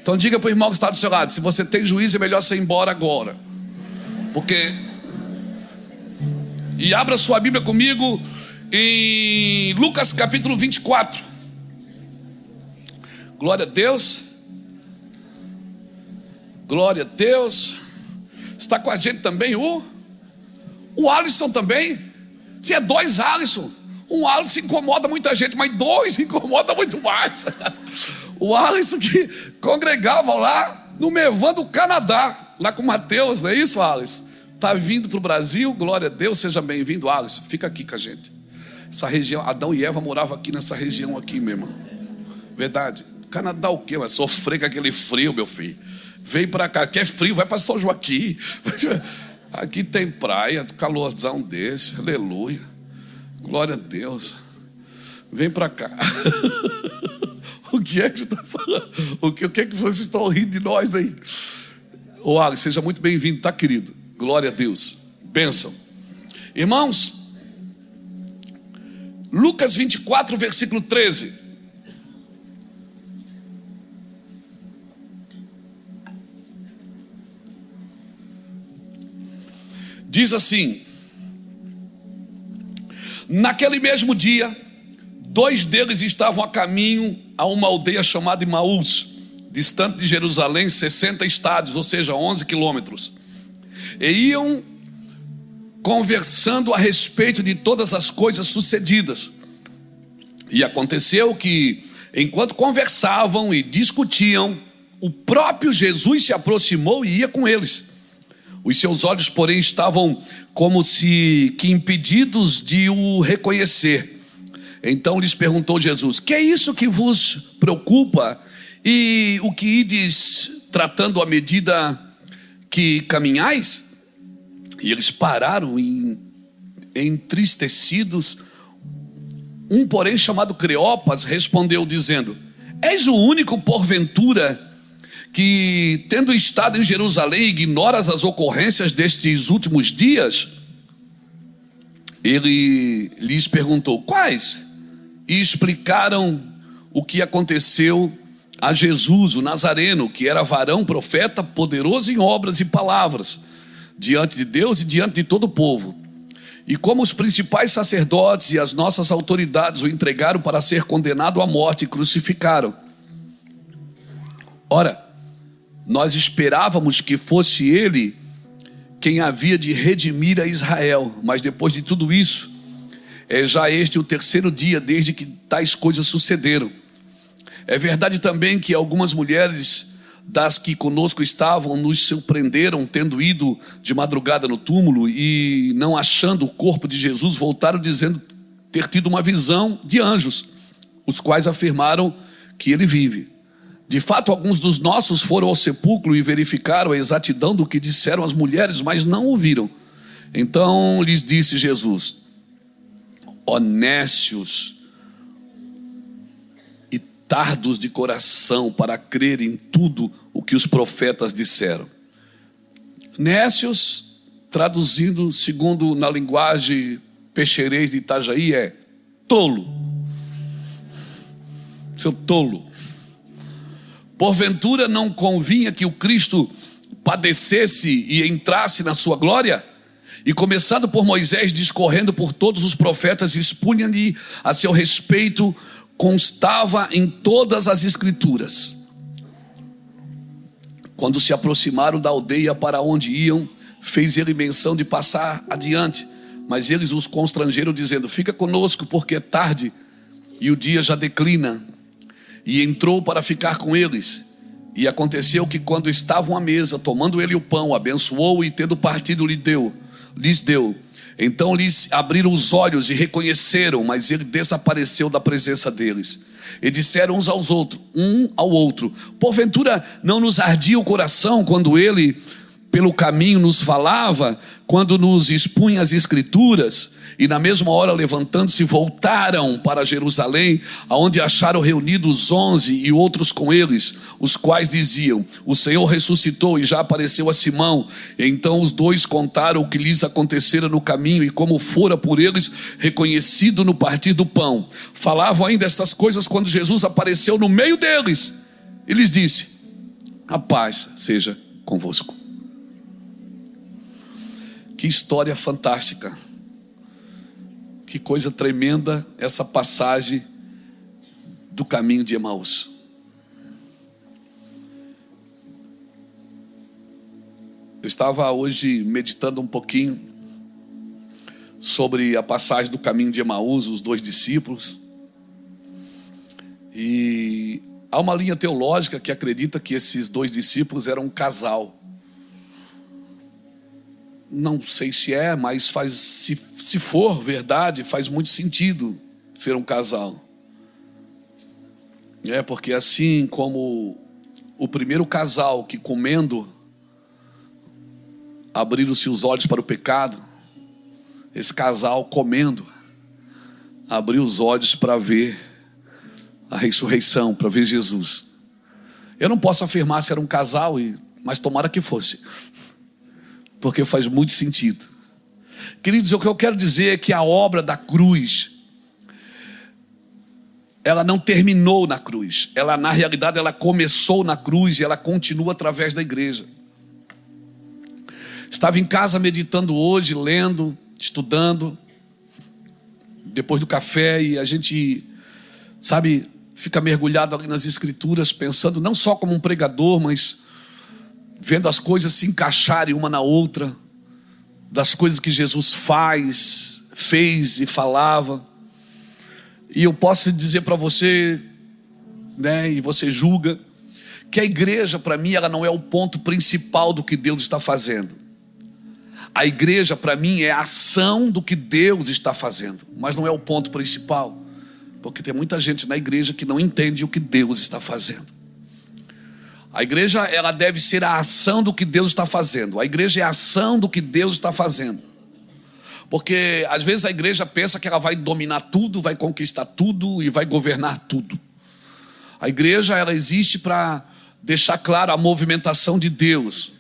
Então diga para o irmão que está do seu lado: se você tem juízo, é melhor você ir embora agora. E abra sua Bíblia comigo em Lucas capítulo 24. Glória a Deus. Glória a Deus. Está com a gente também o Alisson também. Se é dois Alisson. Um Alisson incomoda muita gente, mas dois incomoda muito mais. O Alisson que congregava lá no Mevan do Canadá, lá com o Mateus, não é isso, Alisson? Está vindo para o Brasil, glória a Deus, seja bem-vindo, Alisson. Fica aqui com a gente. Essa região, Adão e Eva moravam aqui nessa região aqui, meu irmão. Verdade. Canadá o quê? Mas sofrer com aquele frio, meu filho. Vem para cá, quer frio, vai para São Joaquim. Aqui tem praia, calorzão desse, aleluia. Glória a Deus. Vem para cá. O que é que você está falando? O que é que vocês estão rindo de nós aí? Ô Alex, seja muito bem-vindo, tá, querido? Glória a Deus. Bênção. Irmãos, Lucas 24, versículo 13. Diz assim: naquele mesmo dia, dois deles estavam a caminho a uma aldeia chamada Emaús, distante de Jerusalém 60 estádios, ou seja, 11 quilômetros. E iam conversando a respeito de todas as coisas sucedidas. E aconteceu que, enquanto conversavam e discutiam, o próprio Jesus se aproximou e ia com eles. Os seus olhos, porém, estavam como que impedidos de o reconhecer. Então lhes perguntou Jesus: que é isso que vos preocupa? E o que ides tratando à medida que caminhais? E eles pararam entristecidos. Um, porém, chamado Cleopas, respondeu dizendo: és o único, porventura, que, tendo estado em Jerusalém, ignoras as ocorrências destes últimos dias? Ele lhes perguntou: quais? E explicaram o que aconteceu a Jesus, o Nazareno, que era varão, profeta, poderoso em obras e palavras, diante de Deus e diante de todo o povo. E como os principais sacerdotes e as nossas autoridades o entregaram para ser condenado à morte e crucificaram. Ora, nós esperávamos que fosse ele quem havia de redimir a Israel, mas depois de tudo isso, é já este o terceiro dia desde que tais coisas sucederam. É verdade também que algumas mulheres das que conosco estavam nos surpreenderam, tendo ido de madrugada no túmulo e não achando o corpo de Jesus, voltaram dizendo ter tido uma visão de anjos, os quais afirmaram que ele vive. De fato, alguns dos nossos foram ao sepulcro e verificaram a exatidão do que disseram as mulheres, mas não o viram. Então lhes disse Jesus: ó nécios e tardos de coração para crer em tudo o que os profetas disseram. Nécios, traduzindo segundo na linguagem peixerês de Itajaí, é tolo. Seu tolo. Porventura não convinha que o Cristo padecesse e entrasse na sua glória? E começando por Moisés, discorrendo por todos os profetas, expunha-lhe a seu respeito, constava em todas as escrituras. Quando se aproximaram da aldeia para onde iam, fez ele menção de passar adiante, mas eles os constrangeram, dizendo: fica conosco, porque é tarde e o dia já declina. E entrou para ficar com eles. E aconteceu que, quando estavam à mesa, tomando ele o pão, abençoou e, tendo partido, lhes deu. Então lhes abriram os olhos e reconheceram, mas ele desapareceu da presença deles. E disseram uns um ao outro: porventura não nos ardia o coração quando ele pelo caminho nos falava, quando nos expunha as escrituras? E na mesma hora, levantando-se, voltaram para Jerusalém, aonde acharam reunidos 11 e outros com eles, os quais diziam: o Senhor ressuscitou e já apareceu a Simão. E então os dois contaram o que lhes acontecera no caminho e como fora por eles reconhecido no partir do pão. Falavam ainda estas coisas quando Jesus apareceu no meio deles e lhes disse: A paz seja convosco. Que história fantástica. Que coisa tremenda essa passagem do caminho de Emaús. Eu estava hoje meditando um pouquinho sobre a passagem do caminho de Emaús, os dois discípulos. E há uma linha teológica que acredita que esses dois discípulos eram um casal. Não sei se é, mas se for verdade, faz muito sentido ser um casal. Porque assim como o primeiro casal que comendo abriram-se os olhos para o pecado, esse casal comendo abriu os olhos para ver a ressurreição, para ver Jesus. Eu não posso afirmar se era um casal, mas tomara que fosse, porque faz muito sentido. Queridos, o que eu quero dizer é que a obra da cruz, ela não terminou na cruz. Ela, na realidade, ela começou na cruz e ela continua através da igreja. Estava em casa meditando hoje, lendo, estudando, depois do café, e a gente, fica mergulhado ali nas escrituras, pensando não só como um pregador, mas vendo as coisas se encaixarem uma na outra, das coisas que Jesus fez e falava. E eu posso dizer para você, e você julga, que a igreja, para mim, ela não é o ponto principal do que Deus está fazendo. A igreja, para mim, é a ação do que Deus está fazendo, mas não é o ponto principal, porque tem muita gente na igreja que não entende o que Deus está fazendo. A igreja, ela deve ser a ação do que Deus está fazendo. A igreja é a ação do que Deus está fazendo. Porque às vezes a igreja pensa que ela vai dominar tudo, vai conquistar tudo e vai governar tudo. A igreja, ela existe para deixar claro a movimentação de Deus.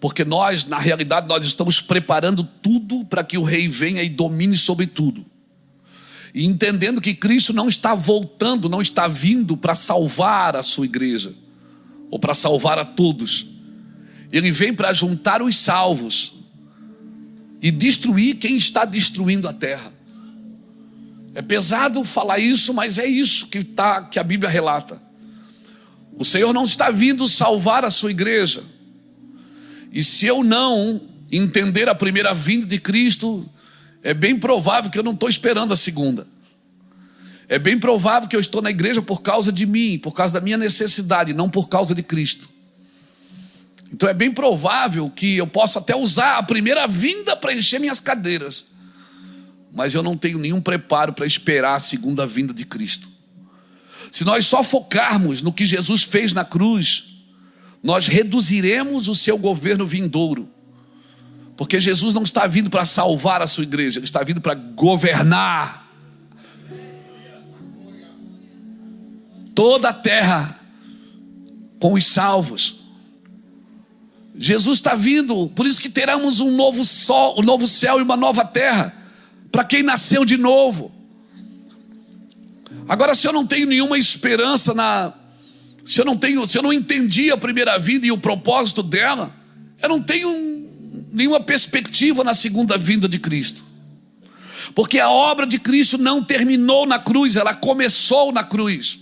Porque nós, na realidade, nós estamos preparando tudo para que o rei venha e domine sobre tudo. E entendendo que Cristo não está voltando, não está vindo para salvar a sua igreja, ou para salvar a todos. Ele vem para juntar os salvos e destruir quem está destruindo a terra. É pesado falar isso, mas é isso que a Bíblia relata. O Senhor não está vindo salvar a sua igreja. E se eu não entender a primeira vinda de Cristo, é bem provável que eu não estou esperando a segunda. É bem provável que eu estou na igreja por causa de mim, por causa da minha necessidade, não por causa de Cristo. Então é bem provável que eu possa até usar a primeira vinda para encher minhas cadeiras, mas eu não tenho nenhum preparo para esperar a segunda vinda de Cristo. Se nós só focarmos no que Jesus fez na cruz, nós reduziremos o seu governo vindouro. Porque Jesus não está vindo para salvar a sua igreja, Ele está vindo para governar toda a terra com os salvos. Jesus está vindo, por isso que teremos um novo sol, um novo céu e uma nova terra, para quem nasceu de novo. Agora, se eu não tenho nenhuma esperança se eu não entendi a primeira vinda e o propósito dela, eu não tenho nenhuma perspectiva na segunda vinda de Cristo. Porque a obra de Cristo não terminou na cruz, ela começou na cruz.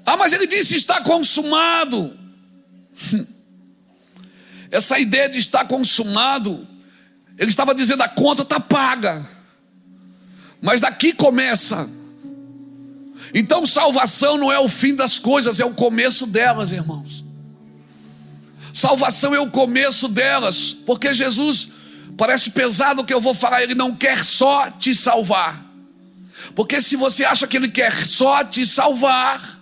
Mas ele disse: está consumado. Essa ideia de estar consumado, ele estava dizendo: a conta está paga. Mas daqui começa. Então salvação não é o fim das coisas, é o começo delas, irmãos. Salvação é o começo delas. Porque Jesus, parece pesado o que eu vou falar, Ele não quer só te salvar. Porque se você acha que Ele quer só te salvar,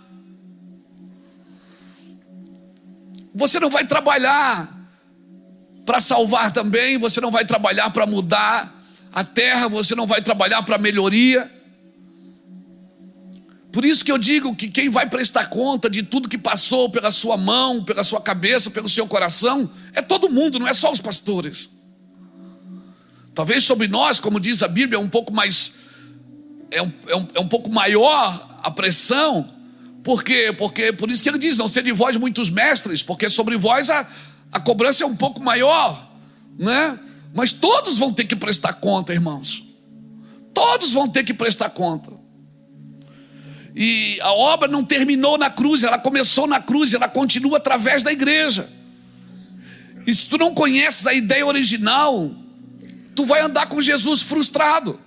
você não vai trabalhar para salvar também, você não vai trabalhar para mudar a terra, você não vai trabalhar para melhoria. Por isso que eu digo que quem vai prestar conta de tudo que passou pela sua mão, pela sua cabeça, pelo seu coração, é todo mundo, não é só os pastores. Talvez sobre nós, como diz a Bíblia, é um pouco mais, é um pouco maior a pressão, Por quê? Porque por isso que ele diz: não sede vós muitos mestres, porque sobre vós a cobrança é um pouco maior, né? Mas todos vão ter que prestar conta, irmãos. Todos vão ter que prestar conta. E a obra não terminou na cruz, ela começou na cruz, ela continua através da igreja. E se tu não conheces a ideia original, tu vai andar com Jesus frustrado.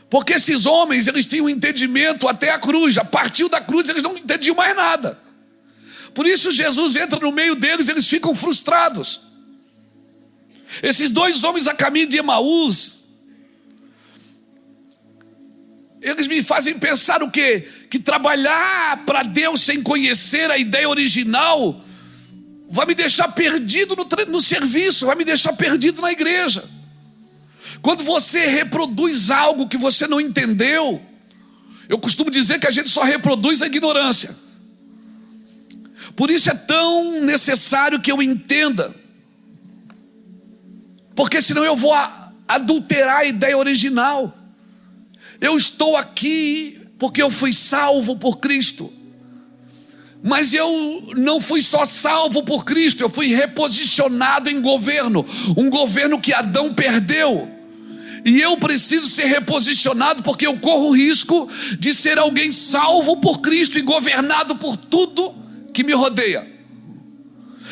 Porque esses homens, eles tinham um entendimento até a cruz. A partir da cruz eles não entendiam mais nada. Por isso Jesus entra no meio deles, eles ficam frustrados. Esses dois homens a caminho de Emaús, eles me fazem pensar o quê? Que trabalhar para Deus sem conhecer a ideia original vai me deixar perdido no serviço, vai me deixar perdido na igreja. Quando você reproduz algo que você não entendeu, eu costumo dizer que a gente só reproduz a ignorância. Por isso é tão necessário que eu entenda, porque senão eu vou adulterar a ideia original. Eu estou aqui porque eu fui salvo por Cristo, mas eu não fui só salvo por Cristo, eu fui reposicionado em governo, um governo que Adão perdeu. E eu preciso ser reposicionado, porque eu corro o risco de ser alguém salvo por Cristo e governado por tudo que me rodeia.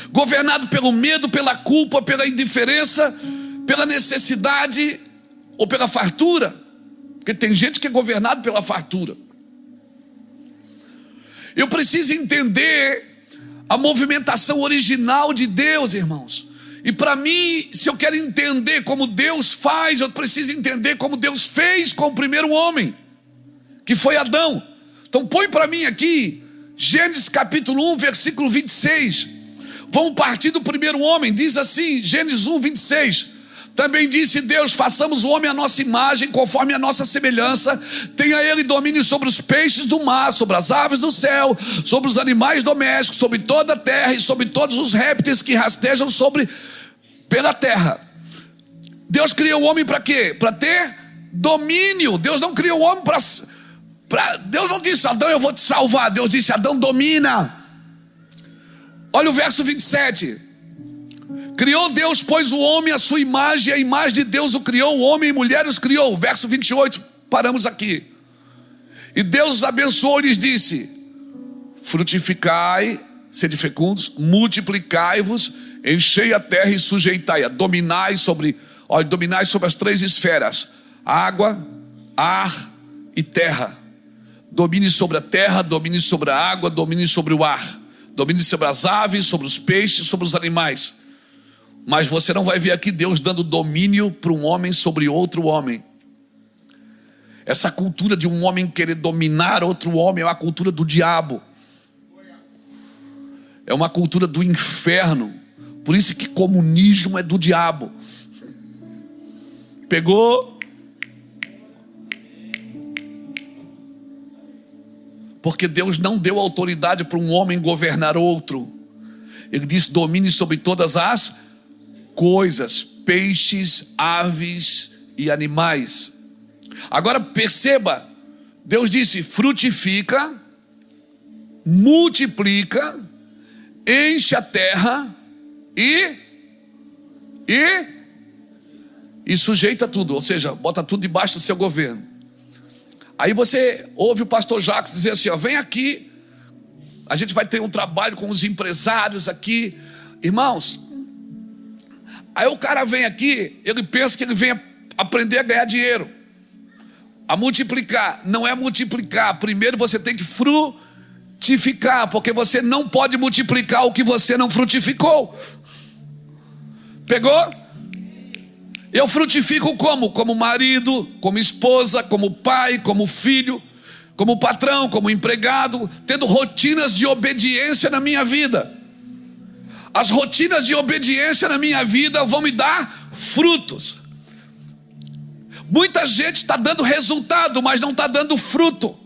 Governado pelo medo, pela culpa, pela indiferença, pela necessidade ou pela fartura. Porque tem gente que é governado pela fartura. Eu preciso entender a movimentação original de Deus, irmãos. E para mim, se eu quero entender como Deus faz, eu preciso entender como Deus fez com o primeiro homem, que foi Adão. Então põe para mim aqui, Gênesis capítulo 1, versículo 26. Vamos partir do primeiro homem, diz assim, Gênesis 1, 26. Também disse Deus: façamos o homem à nossa imagem, conforme a nossa semelhança. Tenha ele domínio sobre os peixes do mar, sobre as aves do céu, sobre os animais domésticos, sobre toda a terra e sobre todos os répteis que rastejam pela terra. Deus criou o homem para quê? Para ter domínio. Deus não criou o homem para... Deus não disse: Adão, eu vou te salvar. Deus disse: Adão, domina. Olha o verso 27. Criou Deus, pois, o homem à sua imagem, a imagem de Deus o criou, o homem e mulher os criou. Verso 28, paramos aqui. E Deus os abençoou e lhes disse: frutificai, sede fecundos, multiplicai-vos, enchei a terra e sujeitai-a, dominai sobre as três esferas: água, ar e terra. Domine sobre a terra, domine sobre a água, domine sobre o ar, domine sobre as aves, sobre os peixes, sobre os animais. Mas você não vai ver aqui Deus dando domínio para um homem sobre outro homem. Essa cultura de um homem querer dominar outro homem é uma cultura do diabo. É uma cultura do inferno. Por isso que comunismo é do diabo. Pegou? Porque Deus não deu autoridade para um homem governar outro. Ele disse: domine sobre todas as coisas, peixes, aves e animais. Agora perceba, Deus disse: frutifica, multiplica, enche a terra e sujeita tudo, ou seja, bota tudo debaixo do seu governo. Aí você ouve o pastor Jacques dizer assim: ó, vem aqui, a gente vai ter um trabalho com os empresários aqui. Irmãos, aí o cara vem aqui, ele pensa que ele vem aprender a ganhar dinheiro, a multiplicar. Não é multiplicar. Primeiro você tem que frutificar, porque você não pode multiplicar o que você não frutificou. Pegou? Eu frutifico como? Como marido, como esposa, como pai, como filho, como patrão, como empregado, tendo rotinas de obediência na minha vida. As rotinas de obediência na minha vida vão me dar frutos. Muita gente está dando resultado, mas não está dando fruto.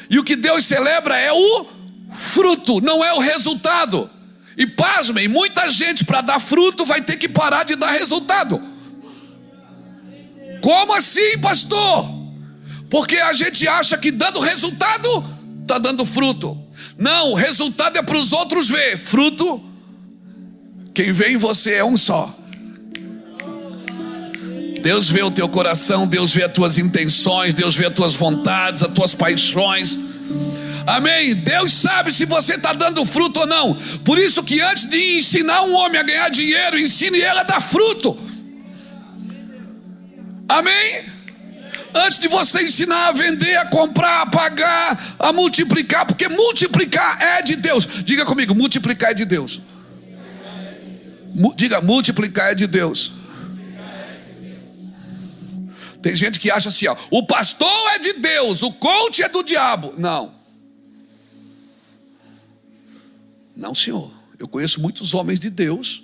E o que Deus celebra é o fruto, não é o resultado. E pasmem, muita gente para dar fruto vai ter que parar de dar resultado. Como assim, pastor? Porque a gente acha que dando resultado, está dando fruto. Não, o resultado é para os outros ver. Fruto, quem vê em você é um só. Deus vê o teu coração, Deus vê as tuas intenções, Deus vê as tuas vontades, as tuas paixões. Amém? Deus sabe se você está dando fruto ou não. Por isso que antes de ensinar um homem a ganhar dinheiro, ensine ele a dar fruto. Amém? Antes de você ensinar a vender, a comprar, a pagar, a multiplicar, porque multiplicar é de Deus. Diga comigo, multiplicar é de Deus. Diga, multiplicar é de Deus. Tem gente que acha assim, ó, o pastor é de Deus, o coach é do diabo. Não. Não, senhor. Eu conheço muitos homens de Deus,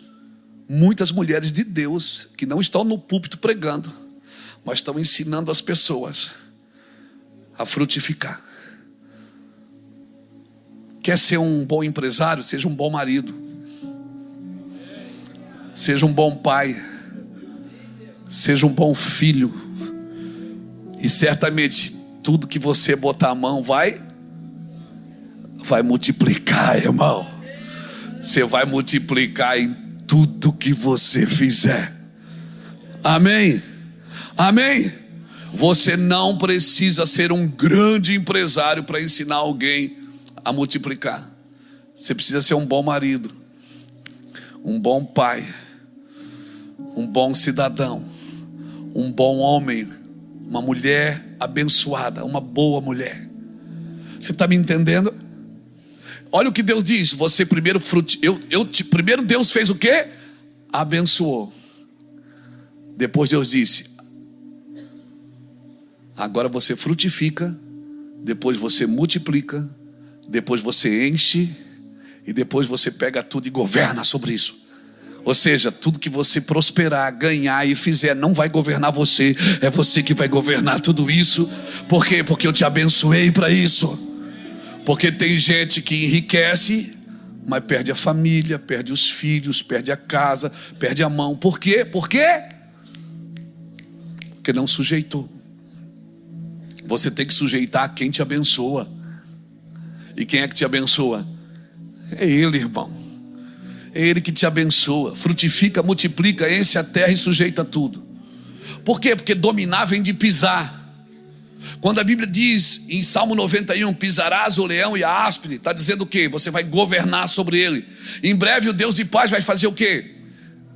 muitas mulheres de Deus, que não estão no púlpito pregando, mas estão ensinando as pessoas a frutificar. Quer ser um bom empresário? Seja um bom marido. Seja um bom pai. Seja um bom filho. E certamente tudo que você botar a mão vai multiplicar, irmão. Você vai multiplicar em tudo que você fizer. Amém? Amém? Você não precisa ser um grande empresário para ensinar alguém a multiplicar. Você precisa ser um bom marido, um bom pai, um bom cidadão, um bom homem, uma mulher abençoada, uma boa mulher. Você está me entendendo? Olha o que Deus diz. Você primeiro primeiro Deus fez o quê? Abençoou. Depois Deus disse: agora você frutifica, depois você multiplica, depois você enche, e depois você pega tudo e governa sobre isso. Ou seja, tudo que você prosperar, ganhar e fizer não vai governar você, é você que vai governar tudo isso. Por quê? Porque eu te abençoei para isso. Porque tem gente que enriquece, mas perde a família, perde os filhos, perde a casa, perde a mão. Por quê? Por quê? Porque não sujeitou. Você tem que sujeitar a quem te abençoa. E quem é que te abençoa? É Ele, irmão. É Ele que te abençoa. Frutifica, multiplica, enche a terra e sujeita tudo. Por quê? Porque dominar vem de pisar. Quando a Bíblia diz em Salmo 91, pisarás o leão e a áspide, está dizendo o quê? Você vai governar sobre ele. Em breve o Deus de paz vai fazer o quê?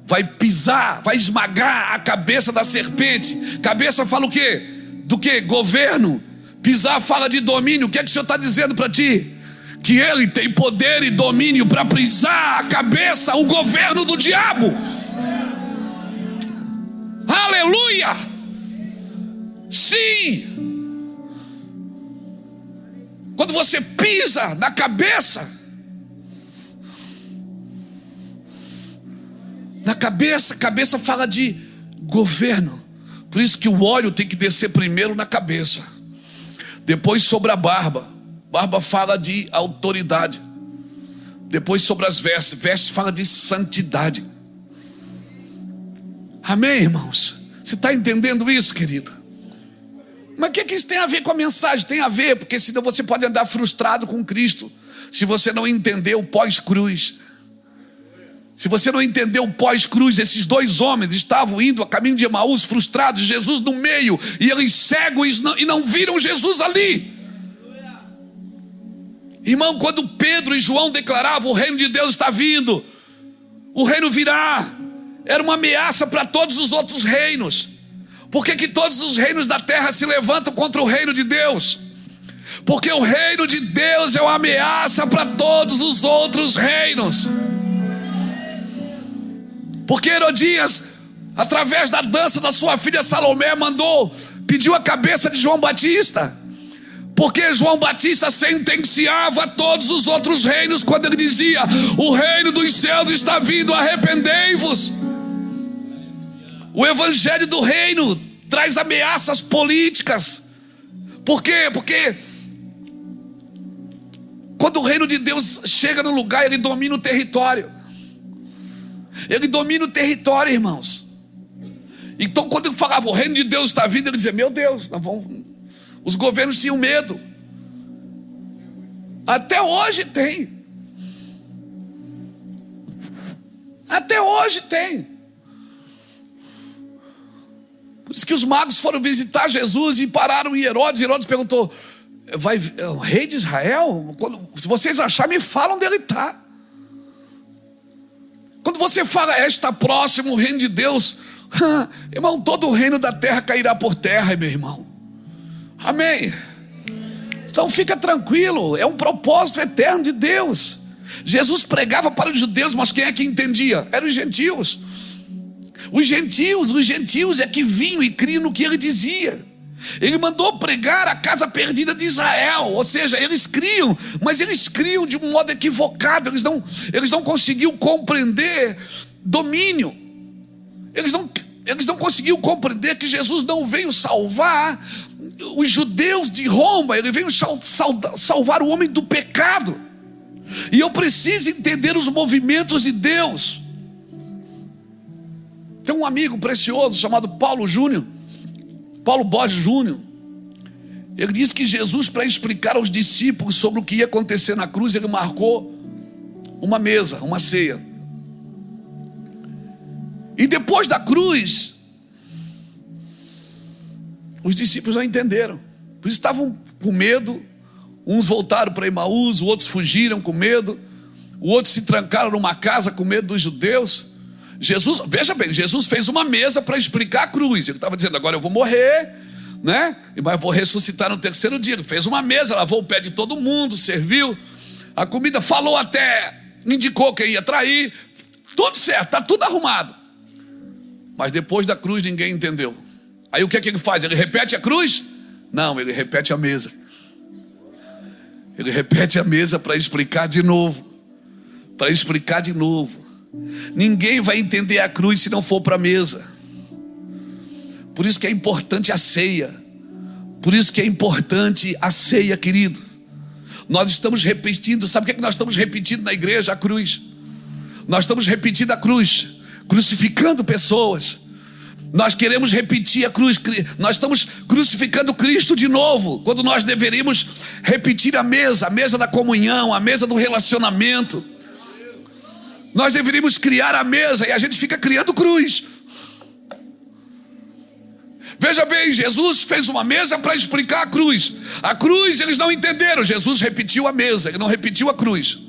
Vai pisar, vai esmagar a cabeça da serpente. Cabeça fala o quê? Do quê? Governo. Pisar fala de domínio. O que é que o Senhor está dizendo para ti? Que Ele tem poder e domínio para pisar a cabeça, o governo do diabo. Aleluia! Sim! Quando você pisa na cabeça, cabeça fala de governo. Por isso que o óleo tem que descer primeiro na cabeça, depois sobre a barba. Barba fala de autoridade. Depois sobre as vestes. Vestes fala de santidade. Amém, irmãos? Você está entendendo isso, querido? Mas o que isso tem a ver com a mensagem? Tem a ver, porque senão você pode andar frustrado com Cristo, se você não entender o pós-cruz. Se você não entender o pós-cruz, esses dois homens estavam indo a caminho de Emaús, frustrados, Jesus no meio, e eles cegos e não viram Jesus ali. Irmão, quando Pedro e João declaravam: o reino de Deus está vindo, o reino virá, era uma ameaça para todos os outros reinos. Por que todos os reinos da terra se levantam contra o reino de Deus? Porque o reino de Deus é uma ameaça para todos os outros reinos. Porque Herodias, através da dança da sua filha Salomé, pediu a cabeça de João Batista. Porque João Batista sentenciava todos os outros reinos quando ele dizia: o reino dos céus está vindo, arrependei-vos. O evangelho do reino traz ameaças políticas. Por quê? Porque quando o reino de Deus chega no lugar, ele domina o território. Ele domina o território, irmãos. Então quando ele falava: o reino de Deus está vindo, ele dizia: meu Deus, Os governos tinham medo. Até hoje tem. Até hoje tem. Por isso que os magos foram visitar Jesus e pararam em Herodes. Herodes perguntou: é o rei de Israel? Se vocês acharem, me falam onde ele está. Quando você fala, está próximo o reino de Deus, irmão, todo o reino da terra cairá por terra, meu irmão. Amém. Então fica tranquilo, é um propósito eterno de Deus. Jesus pregava para os judeus, mas quem é que entendia? Eram os gentios. Os gentios é que vinham e criam no que ele dizia. Ele mandou pregar a casa perdida de Israel. Ou seja, eles criam, mas eles criam de um modo equivocado. Eles não conseguiam compreender domínio. Eles não conseguiam compreender que Jesus não veio salvar os judeus de Roma. Ele veio salvar o homem do pecado. E eu preciso entender os movimentos de Deus. Tem um amigo precioso chamado Paulo Borges Júnior. Ele diz que Jesus, para explicar aos discípulos sobre o que ia acontecer na cruz, ele marcou uma mesa, uma ceia. E depois da cruz, os discípulos não entenderam. Por isso estavam com medo. Uns voltaram para Emaús, outros fugiram com medo, outros se trancaram numa casa com medo dos judeus. Jesus, veja bem, Jesus fez uma mesa para explicar a cruz. Ele estava dizendo: agora eu vou morrer, né? Mas vou ressuscitar no terceiro dia. Ele fez uma mesa, lavou o pé de todo mundo, serviu a comida, falou até, indicou quem ia trair. Tudo certo, está tudo arrumado. Mas depois da cruz ninguém entendeu. Aí o que é que ele faz? Ele repete a cruz? Não, ele repete a mesa. Ele repete a mesa para explicar de novo. Para explicar de novo. Ninguém vai entender a cruz se não for para a mesa. Por isso que é importante a ceia. Por isso que é importante a ceia, querido. Nós estamos repetindo. Sabe o que é que nós estamos repetindo na igreja? A cruz. Nós estamos repetindo a cruz, crucificando pessoas. Nós queremos repetir a cruz. Nós estamos crucificando Cristo de novo, quando nós deveríamos repetir a mesa da comunhão, a mesa do relacionamento. Nós deveríamos criar a mesa e a gente fica criando cruz. Veja bem, Jesus fez uma mesa para explicar a cruz. A cruz eles não entenderam. Jesus repetiu a mesa, ele não repetiu a cruz.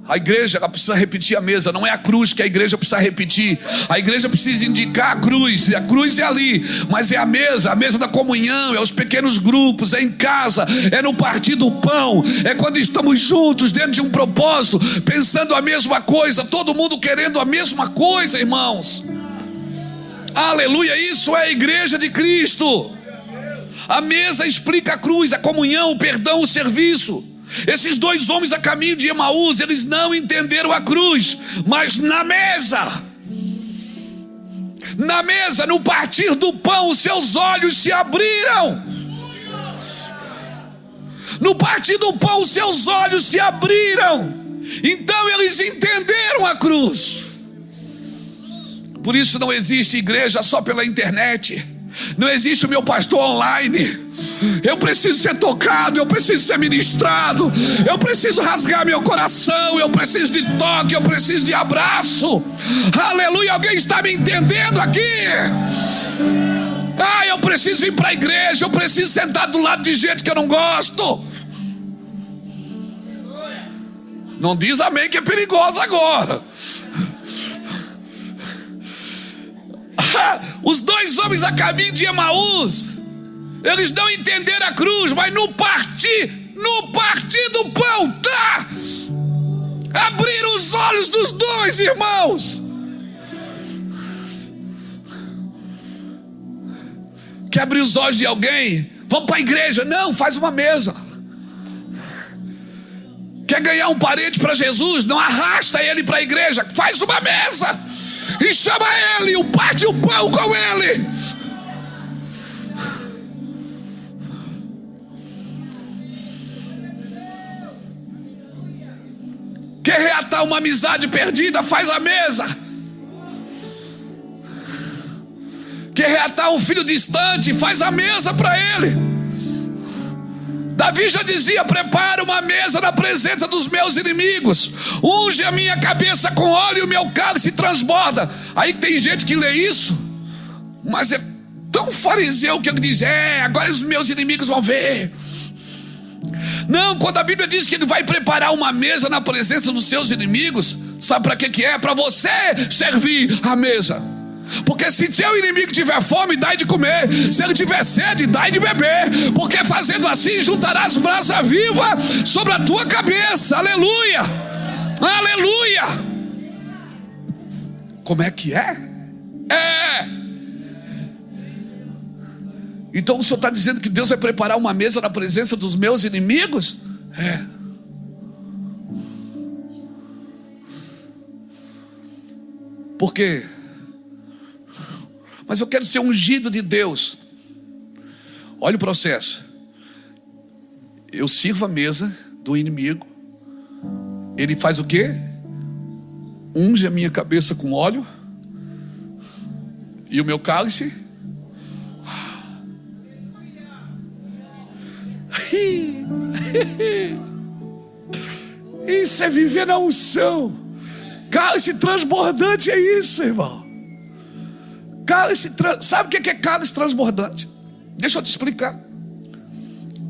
A igreja, ela precisa repetir a mesa. Não é a cruz que a igreja precisa repetir. A igreja precisa indicar a cruz. A cruz é ali, mas é a mesa da comunhão. É os pequenos grupos, é em casa, é no partir do pão. É quando estamos juntos dentro de um propósito, pensando a mesma coisa, todo mundo querendo a mesma coisa, irmãos. Aleluia, isso é a igreja de Cristo. A mesa explica a cruz, a comunhão, o perdão, o serviço. Esses dois homens a caminho de Emaús, eles não entenderam a cruz, mas na mesa, no partir do pão, os seus olhos se abriram. No partir do pão, os seus olhos se abriram. Então eles entenderam a cruz. Por isso não existe igreja só pela internet. Não existe o meu pastor online. Eu preciso ser tocado, eu preciso ser ministrado, eu preciso rasgar meu coração, eu preciso de toque, eu preciso de abraço. Aleluia, alguém está me entendendo aqui? Eu preciso ir para a igreja, eu preciso sentar do lado de gente que eu não gosto. Não diz amém que é perigoso agora. Os dois homens a caminho de Emaús, eles não entenderam a cruz, mas no partir do pão, abriram os olhos dos dois irmãos. Quer abrir os olhos de alguém? Vamos para a igreja. Não, faz uma mesa. Quer ganhar um parente para Jesus? Não arrasta ele para a igreja, faz uma mesa e chama ele, parte o pão com ele. Quer reatar uma amizade perdida? Faz a mesa. Quer reatar um filho distante? Faz a mesa para ele. Davi já dizia: prepara uma mesa na presença dos meus inimigos, unge a minha cabeça com óleo e o meu cálice transborda. Aí tem gente que lê isso, mas é tão fariseu que ele diz: agora os meus inimigos vão ver. Não, quando a Bíblia diz que ele vai preparar uma mesa na presença dos seus inimigos, sabe para que é? Para você servir a mesa. Porque se seu inimigo tiver fome, dai de comer. Se ele tiver sede, dai de beber. Porque fazendo assim, juntarás brasa viva sobre a tua cabeça. Aleluia, aleluia. Como é que é? Então o Senhor está dizendo que Deus vai preparar uma mesa na presença dos meus inimigos? Por quê? Mas eu quero ser ungido de Deus. Olha o processo. Eu sirvo a mesa do inimigo. Ele faz o quê? Unge a minha cabeça com óleo. E o meu cálice. Isso é viver na unção. Cálice transbordante é isso, irmão. Sabe o que é cálice transbordante? Deixa eu te explicar.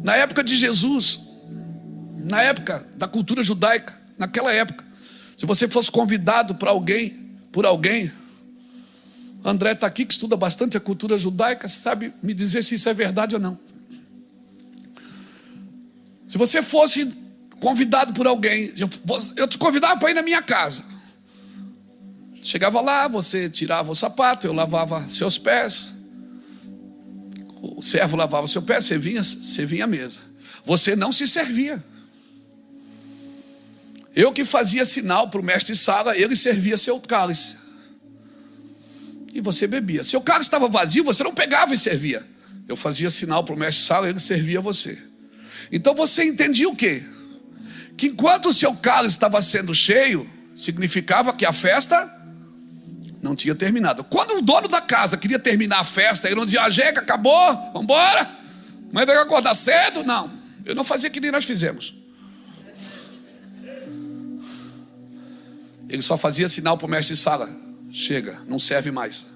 Na época de Jesus, na época da cultura judaica, naquela época, se você fosse convidado por alguém, André está aqui que estuda bastante a cultura judaica, sabe me dizer se isso é verdade ou não. Se você fosse convidado por alguém, eu te convidava para ir na minha casa. Chegava lá, você tirava o sapato, eu lavava seus pés, o servo lavava seu pé, você vinha à mesa. Você não se servia. Eu que fazia sinal para o mestre Sala, ele servia seu cálice. E você bebia. Seu cálice estava vazio, você não pegava e servia. Eu fazia sinal para o mestre Sala, ele servia você. Então você entendia o quê? Que enquanto o seu cálice estava sendo cheio, significava que a festa não tinha terminado. Quando o dono da casa queria terminar a festa, ele não dizia: Jeca, acabou, vamos embora, mas vai acordar cedo. Não, eu não fazia que nem nós fizemos. Ele só fazia sinal para o mestre de sala: chega, não serve mais.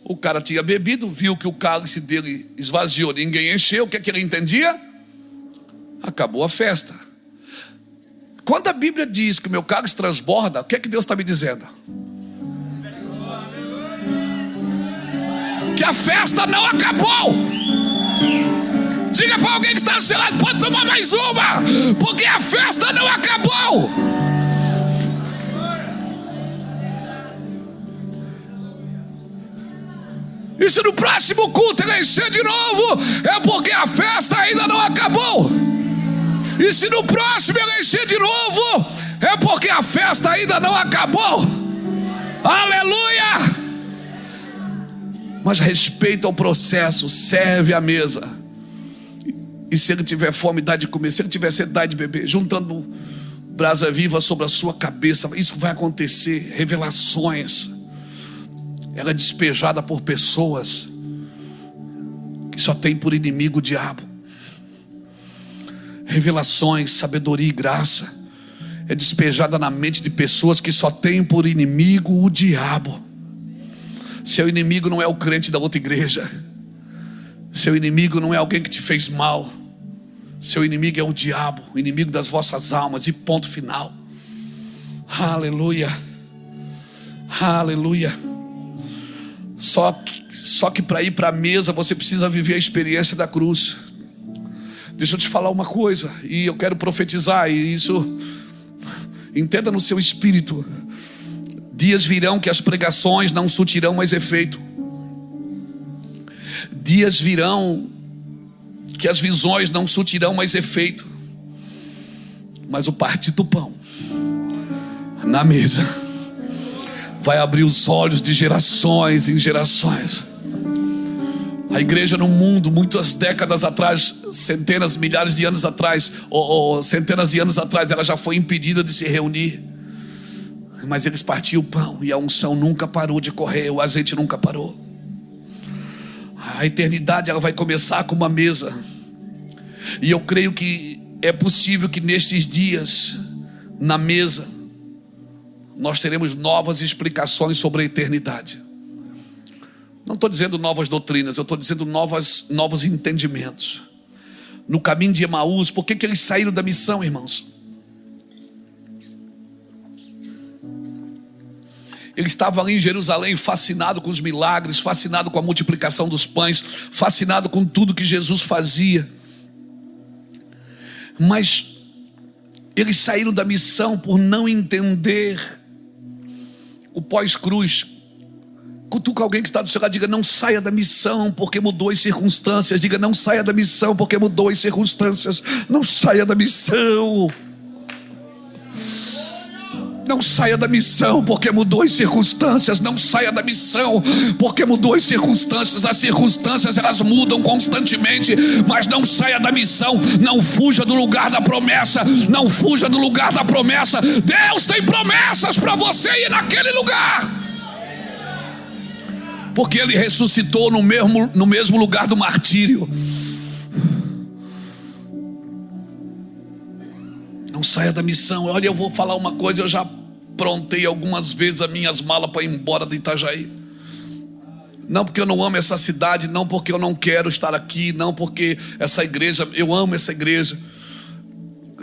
O cara tinha bebido, viu que o cálice dele esvaziou, ninguém encheu. O que é que ele entendia? Acabou a festa. Quando a Bíblia diz que o meu cálice transborda, o que é que Deus está me dizendo? Que a festa não acabou. Diga para alguém que está do seu lado: pode tomar mais uma, porque a festa não acabou. E se no próximo culto ele encher de novo, é porque a festa ainda não acabou. E se no próximo ele encher de novo, é porque a festa ainda não acabou. Aleluia! Mas respeita o processo, serve a mesa. E se ele tiver fome, dá de comer. Se ele tiver sede, dá de beber. Juntando brasa viva sobre a sua cabeça. Isso vai acontecer. Revelações. Ela é despejada por pessoas que só tem por inimigo o diabo. Revelações, sabedoria e graça é despejada na mente de pessoas que só tem por inimigo o diabo. Seu inimigo não é o crente da outra igreja. Seu inimigo não é alguém que te fez mal. Seu inimigo é o diabo, o inimigo das vossas almas, e ponto final. Aleluia, aleluia. Só que para ir para a mesa você precisa viver a experiência da cruz. Deixa eu te falar uma coisa, e eu quero profetizar, e isso entenda no seu espírito. Dias virão que as pregações não surtirão mais efeito. Dias virão que as visões não surtirão mais efeito. Mas o partir do pão na mesa vai abrir os olhos de gerações em gerações. A igreja no mundo, muitas décadas atrás, centenas, milhares de anos atrás, ou centenas de anos atrás, ela já foi impedida de se reunir. Mas eles partiam o pão e a unção nunca parou de correr, o azeite nunca parou. A eternidade ela vai começar com uma mesa. E eu creio que é possível que nestes dias, na mesa, nós teremos novas explicações sobre a eternidade. Não estou dizendo novas doutrinas, eu estou dizendo novos entendimentos. No caminho de Emaús, por que eles saíram da missão, irmãos? Ele estava ali em Jerusalém, fascinado com os milagres, fascinado com a multiplicação dos pães, fascinado com tudo que Jesus fazia. Mas eles saíram da missão por não entender o pós-cruz. Cutuca alguém que está do seu lado, diga: não saia da missão porque mudou as circunstâncias. Diga: não saia da missão porque mudou as circunstâncias. Não saia da missão. Não saia da missão porque mudou as circunstâncias. Não saia da missão porque mudou as circunstâncias. As circunstâncias, elas mudam constantemente, mas não saia da missão. Não fuja do lugar da promessa. Não fuja do lugar da promessa. Deus tem promessas para você ir naquele lugar, porque Ele ressuscitou no mesmo lugar do martírio. Não saia da missão. Olha, eu vou falar uma coisa, eu já aprontei algumas vezes as minhas malas para ir embora de Itajaí. Não porque eu não amo essa cidade, não porque eu não quero estar aqui, não porque essa igreja, eu amo essa igreja.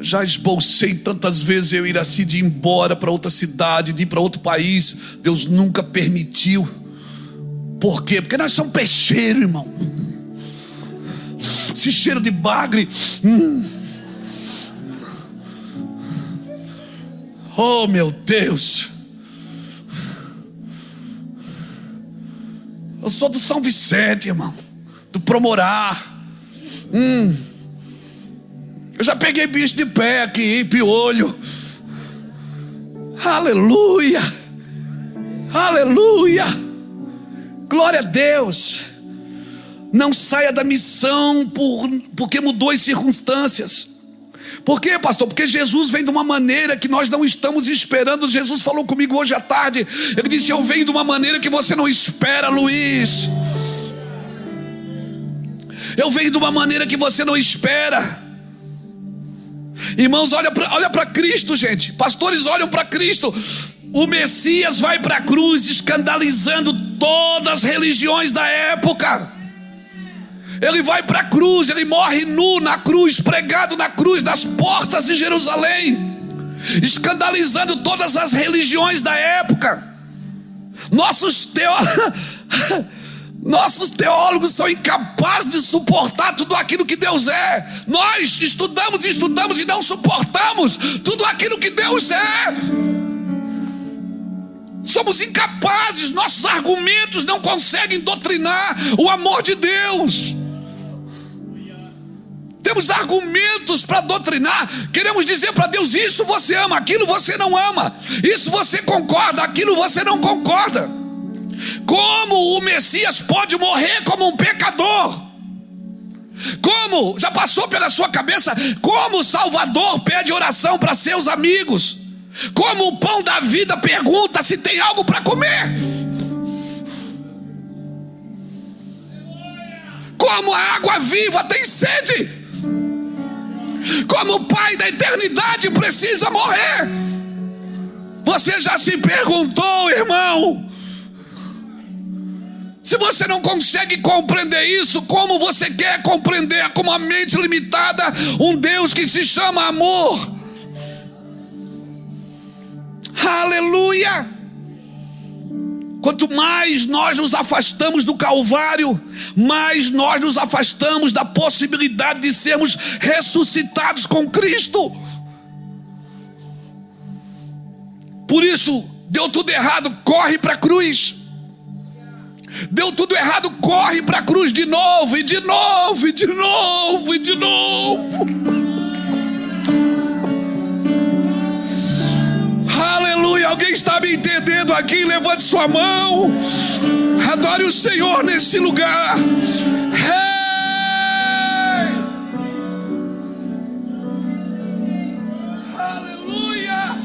Já esbocei tantas vezes eu ir assim, de ir embora para outra cidade, de ir para outro país. Deus nunca permitiu. Por quê? Porque nós somos peixeiros, irmão. Esse cheiro de bagre. Oh, meu Deus. Eu sou do São Vicente, irmão, do Promorá. Eu já peguei bicho de pé aqui, piolho. Aleluia. Aleluia. Glória a Deus. Não saia da missão porque mudou as circunstâncias. Por quê, pastor? Porque Jesus vem de uma maneira que nós não estamos esperando. Jesus falou comigo hoje à tarde. Ele disse: eu venho de uma maneira que você não espera, Luiz. Eu venho de uma maneira que você não espera. Irmãos, olha para Cristo, gente. Pastores, olham para Cristo. O Messias vai para a cruz, escandalizando todas as religiões da época. Ele vai para a cruz, ele morre nu na cruz, pregado na cruz, nas portas de Jerusalém, escandalizando todas as religiões da época. Nossos teólogos são incapazes de suportar tudo aquilo que Deus é. Nós estudamos e não suportamos tudo aquilo que Deus é. Somos incapazes, nossos argumentos não conseguem doutrinar o amor de Deus. Temos argumentos para doutrinar. Queremos dizer para Deus: isso você ama, aquilo você não ama. Isso você concorda, aquilo você não concorda. Como o Messias pode morrer como um pecador? Como? Já passou pela sua cabeça como o Salvador pede oração para seus amigos? Como o pão da vida pergunta se tem algo para comer? Como a água viva tem sede? Como o Pai da eternidade precisa morrer? Você já se perguntou, irmão? Se você não consegue compreender isso, como você quer compreender com uma mente limitada um Deus que se chama amor? Aleluia! Quanto mais nós nos afastamos do Calvário, mais nós nos afastamos da possibilidade de sermos ressuscitados com Cristo. Por isso, deu tudo errado, corre para a cruz. Deu tudo errado, corre para a cruz de novo, e de novo, e de novo, e de novo. Aleluia, alguém está me entendendo aqui? Levante sua mão, adore o Senhor nesse lugar. Aleluia.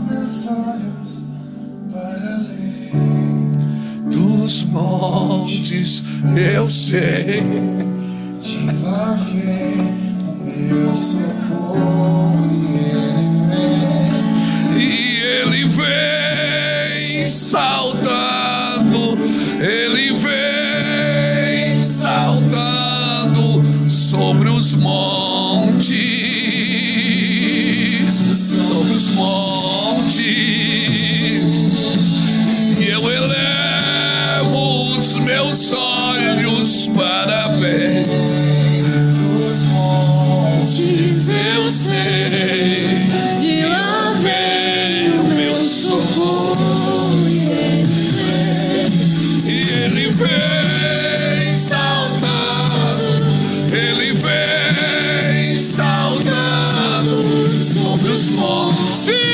Meus olhos para além dos moldes montes, eu sei. De lá vem o meu socorro E ele vem saltando, ele vem saltando sobre os montes, sobre os montes. E eu elevo os meus olhos para ver dos montes, eu sei, de lá vem o meu socorro e ele vem saltando, ele vem saltando sobre os montes. Sim!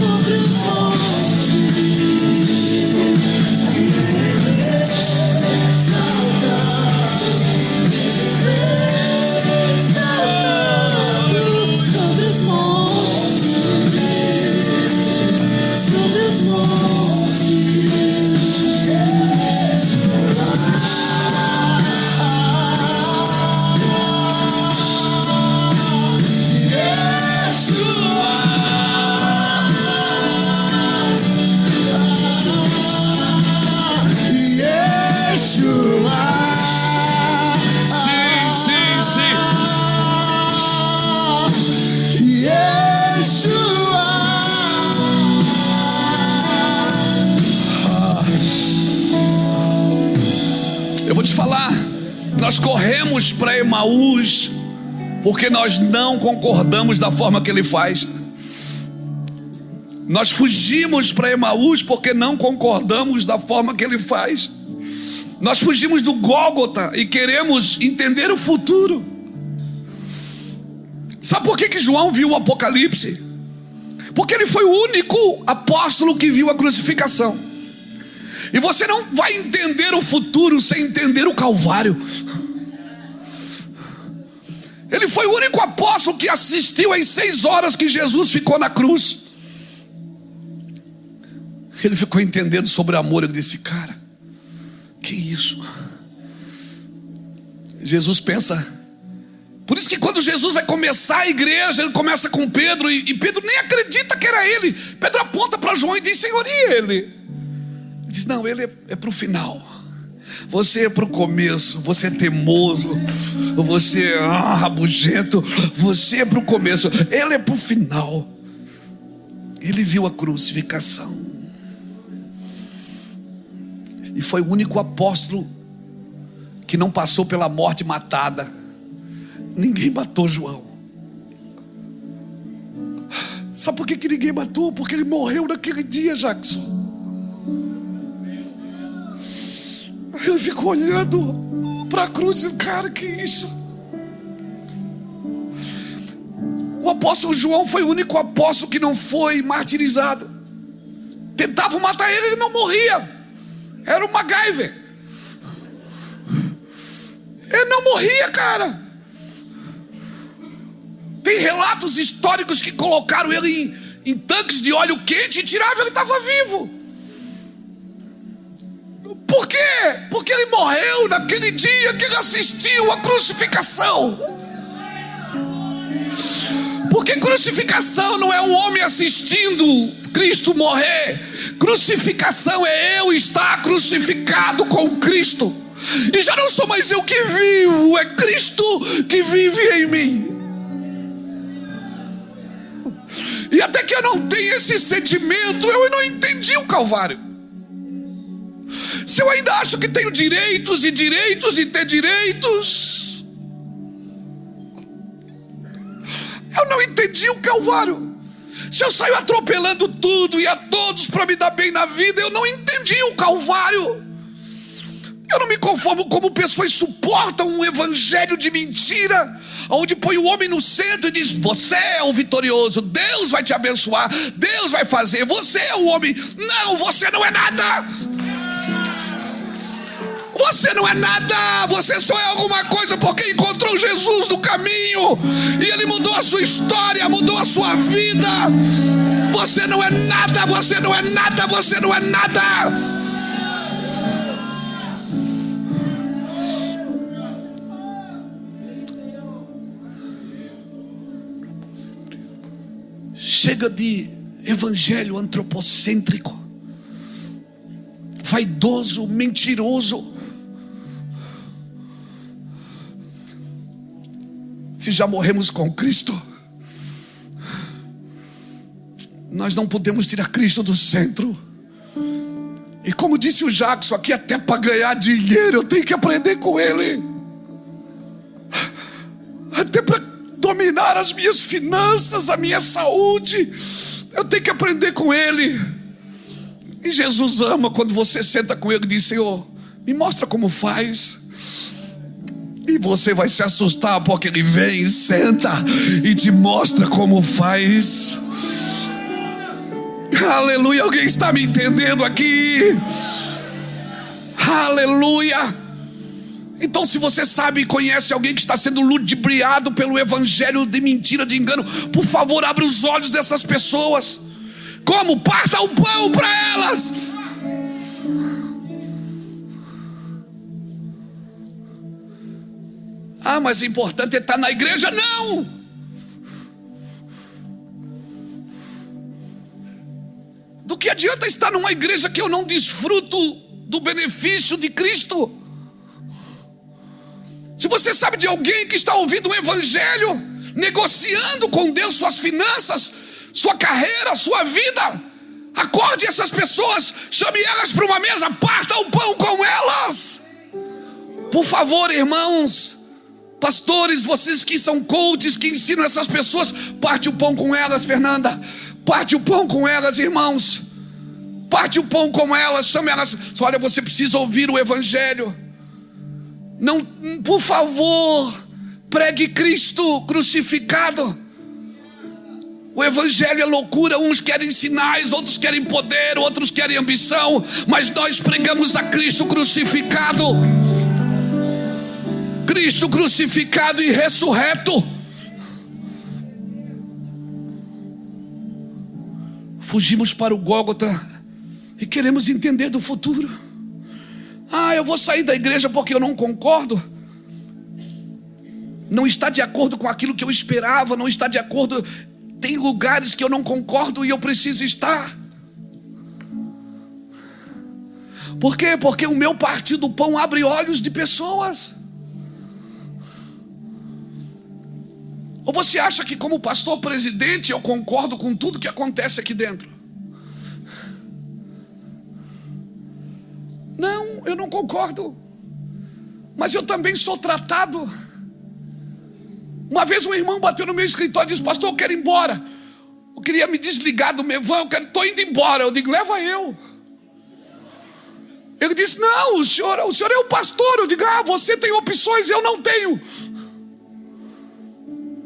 sobre os montes. Eu vou te falar, nós corremos para Emaús porque nós não concordamos da forma que ele faz. Nós fugimos para Emaús porque não concordamos da forma que ele faz. Nós fugimos do Gólgota e queremos entender o futuro. Sabe por que João viu o Apocalipse? Porque ele foi o único apóstolo que viu a crucificação. E você não vai entender o futuro sem entender o Calvário. Ele foi o único apóstolo que assistiu às 6 horas que Jesus ficou na cruz. Ele ficou entendendo sobre amor. Ele disse: cara, que isso? Jesus pensa. Por isso que quando Jesus vai começar a igreja, ele começa com Pedro, e Pedro nem acredita que era ele. Pedro aponta para João e diz: Senhor, e ele? Ele diz: não, ele é para o final. Você é para o começo. Você é teimoso, você é rabugento. Você é para o começo, ele é para o final. Ele viu a crucificação e foi o único apóstolo que não passou pela morte matada. Ninguém matou João. Sabe por que ninguém matou? Porque ele morreu naquele dia, Jackson. Ele ficou olhando para a cruz e disse: cara, que isso? O apóstolo João foi o único apóstolo que não foi martirizado. Tentavam matar ele, ele não morria. Era o MacGyver. Ele não morria, cara. Tem relatos históricos que colocaram ele em tanques de óleo quente e tiravam, ele estava vivo. Por quê? Porque ele morreu naquele dia que ele assistiu à crucificação. Porque crucificação não é um homem assistindo Cristo morrer. Crucificação é eu estar crucificado com Cristo. E já não sou mais eu que vivo, é Cristo que vive em mim. E até que eu não tenha esse sentimento, eu não entendi o Calvário. Se eu ainda acho que tenho direitos e direitos e ter direitos, eu não entendi o Calvário. Se eu saio atropelando tudo e a todos para me dar bem na vida, eu não entendi o Calvário. Eu não me conformo como pessoas suportam um evangelho de mentira, onde põe o homem no centro e diz: você é o vitorioso, Deus vai te abençoar, Deus vai fazer, você é o homem. Não, você não é nada. Você não é nada, você só é alguma coisa porque encontrou Jesus no caminho e Ele mudou a sua história, mudou a sua vida. Você não é nada, você não é nada, você não é nada. Chega de evangelho antropocêntrico, vaidoso, mentiroso. Se já morremos com Cristo, nós não podemos tirar Cristo do centro. E como disse o Jackson aqui, até para ganhar dinheiro eu tenho que aprender com Ele. Até para dominar as minhas finanças, a minha saúde, eu tenho que aprender com Ele. E Jesus ama quando você senta com Ele e diz: Senhor, me mostra como faz. E você vai se assustar, porque Ele vem, senta e te mostra como faz. Aleluia, alguém está me entendendo aqui? Aleluia. Então, se você sabe e conhece alguém que está sendo ludibriado pelo evangelho de mentira, de engano, por favor, abra os olhos dessas pessoas. Como? Parta o pão para elas. Ah, mas o importante é estar na igreja. Não! Do que adianta estar numa igreja que eu não desfruto do benefício de Cristo? Se você sabe de alguém que está ouvindo um evangelho, negociando com Deus suas finanças, sua carreira, sua vida, acorde essas pessoas, chame elas para uma mesa, parta o pão com elas. Por favor, irmãos, pastores, vocês que são coaches, que ensinam essas pessoas, parte o pão com elas, Fernanda. Parte o pão com elas, irmãos. Parte o pão com elas, chame elas. Olha, você precisa ouvir o evangelho. Não, por favor, pregue Cristo crucificado. O evangelho é loucura. Uns querem sinais, outros querem poder, outros querem ambição, mas nós pregamos a Cristo crucificado. Cristo crucificado e ressurreto. Fugimos para o Gólgota e queremos entender do futuro. Ah, eu vou sair da igreja porque eu não concordo. Não está de acordo com aquilo que eu esperava, não está de acordo. Tem lugares que eu não concordo e eu preciso estar. Por quê? Porque o meu partido pão abre olhos de pessoas. Ou você acha que como pastor presidente eu concordo com tudo que acontece aqui dentro? Não, eu não concordo. Mas eu também sou tratado. Uma vez um irmão bateu no meu escritório e disse: pastor, eu quero ir embora. Eu queria me desligar do meu van, estou indo embora. Eu digo: leva eu. Ele disse: não, o senhor é o pastor. Eu digo: ah, você tem opções, eu não tenho.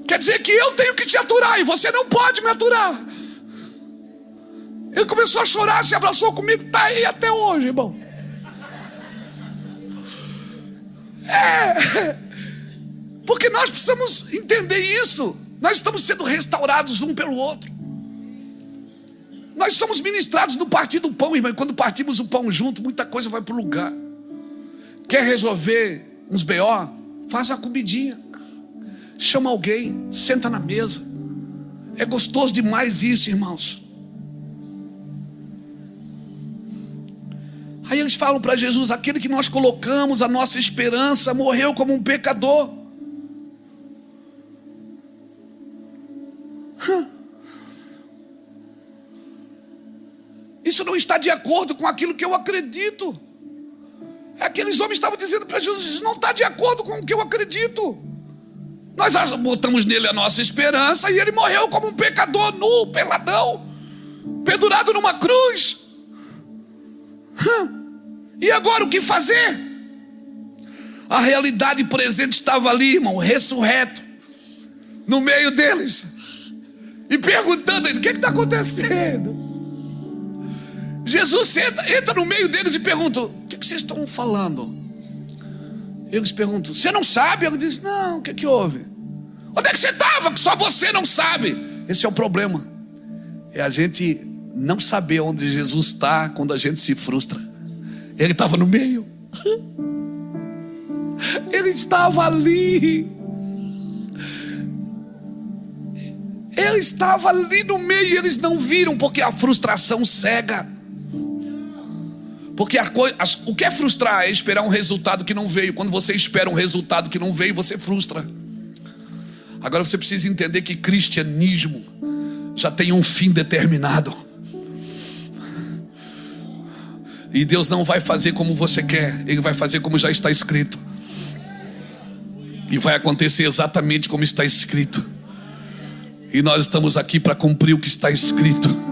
Quer dizer que eu tenho que te aturar e você não pode me aturar. Ele começou a chorar, se abraçou comigo, está aí até hoje, irmão. Porque nós precisamos entender isso. Nós estamos sendo restaurados um pelo outro. Nós somos ministrados no partir do pão, irmão. E quando partimos o pão junto, muita coisa vai para o lugar. Quer resolver uns BO? Faz uma comidinha. Chama alguém, senta na mesa. É gostoso demais isso, irmãos. Aí eles falam para Jesus: aquele que nós colocamos a nossa esperança morreu como um pecador. Isso não está de acordo com aquilo que eu acredito. Aqueles homens estavam dizendo para Jesus: isso não está de acordo com o que eu acredito. Nós botamos nele a nossa esperança e ele morreu como um pecador, nu, peladão, pendurado numa cruz. E agora o que fazer? A realidade presente estava ali, irmão, ressurreto, no meio deles, e perguntando a ele: o que está acontecendo? Jesus entra no meio deles e pergunta: o que vocês estão falando? Eles perguntam: você não sabe? Ele diz: não, o que houve? Onde é que você estava que só você não sabe? Esse é o problema. É a gente não saber onde Jesus está quando a gente se frustra. Ele estava no meio. Ele estava ali. É Ele estava ali no meio e eles não viram, porque a frustração cega. Porque o que é frustrar? É esperar um resultado que não veio. Quando você espera um resultado que não veio, você frustra. Agora você precisa entender que cristianismo já tem um fim determinado. E Deus não vai fazer como você quer, Ele vai fazer como já está escrito. E vai acontecer exatamente como está escrito. E nós estamos aqui para cumprir o que está escrito.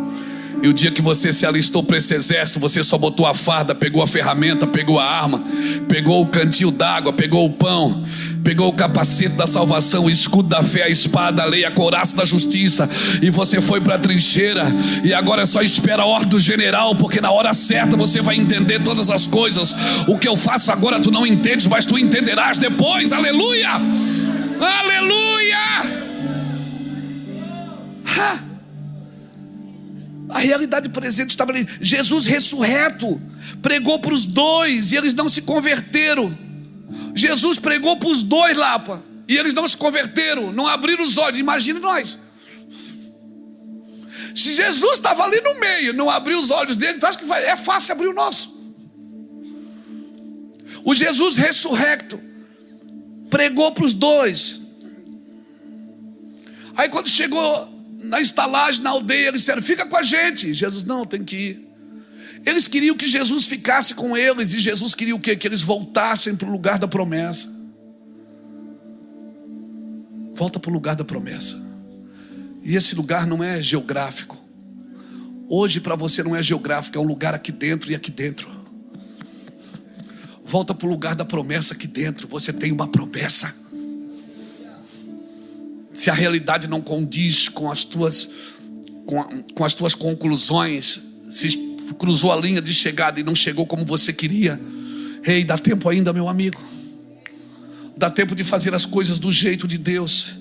E o dia que você se alistou para esse exército, você só botou a farda, pegou a ferramenta, pegou a arma, pegou o cantil d'água, pegou o pão, pegou o capacete da salvação, o escudo da fé, a espada, a lei, a couraça da justiça, e você foi para a trincheira. E agora é só espera a ordem do general, porque na hora certa você vai entender todas as coisas. O que eu faço agora tu não entendes, mas tu entenderás depois. Aleluia! Aleluia! A realidade presente estava ali. Jesus ressurreto pregou para os dois e eles não se converteram. Jesus pregou para os dois, Lapa, e eles não se converteram, não abriram os olhos. Imagine nós. Se Jesus estava ali no meio, não abriu os olhos dele, tu acha que é fácil abrir o nosso? O Jesus ressurreto pregou para os dois. Aí quando chegou na estalagem, na aldeia, eles disseram: fica com a gente. Jesus: não, tem que ir. Eles queriam que Jesus ficasse com eles. E Jesus queria o quê? Que eles voltassem para o lugar da promessa. Volta para o lugar da promessa. E esse lugar não é geográfico. Hoje para você não é geográfico, é um lugar aqui dentro e aqui dentro. Volta para o lugar da promessa aqui dentro. Você tem uma promessa. Se a realidade não condiz com as tuas conclusões, se cruzou a linha de chegada e não chegou como você queria, ei, dá tempo ainda, meu amigo. Dá tempo de fazer as coisas do jeito de Deus.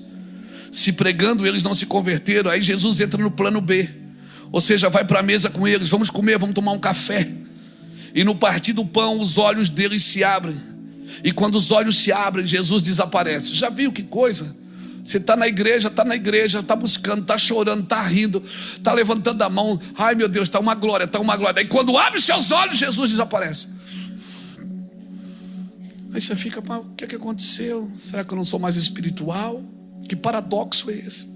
Se pregando eles não se converteram, aí Jesus entra no plano B. Ou seja, vai para a mesa com eles, vamos comer, vamos tomar um café. E no partir do pão, os olhos deles se abrem. E quando os olhos se abrem, Jesus desaparece. Já viu que coisa? Você está na igreja, está buscando, está chorando, está rindo, está levantando a mão. Ai meu Deus, está uma glória, está uma glória. Aí quando abre seus olhos, Jesus desaparece. Aí você fica: o que é que aconteceu? Será que eu não sou mais espiritual? Que paradoxo é esse?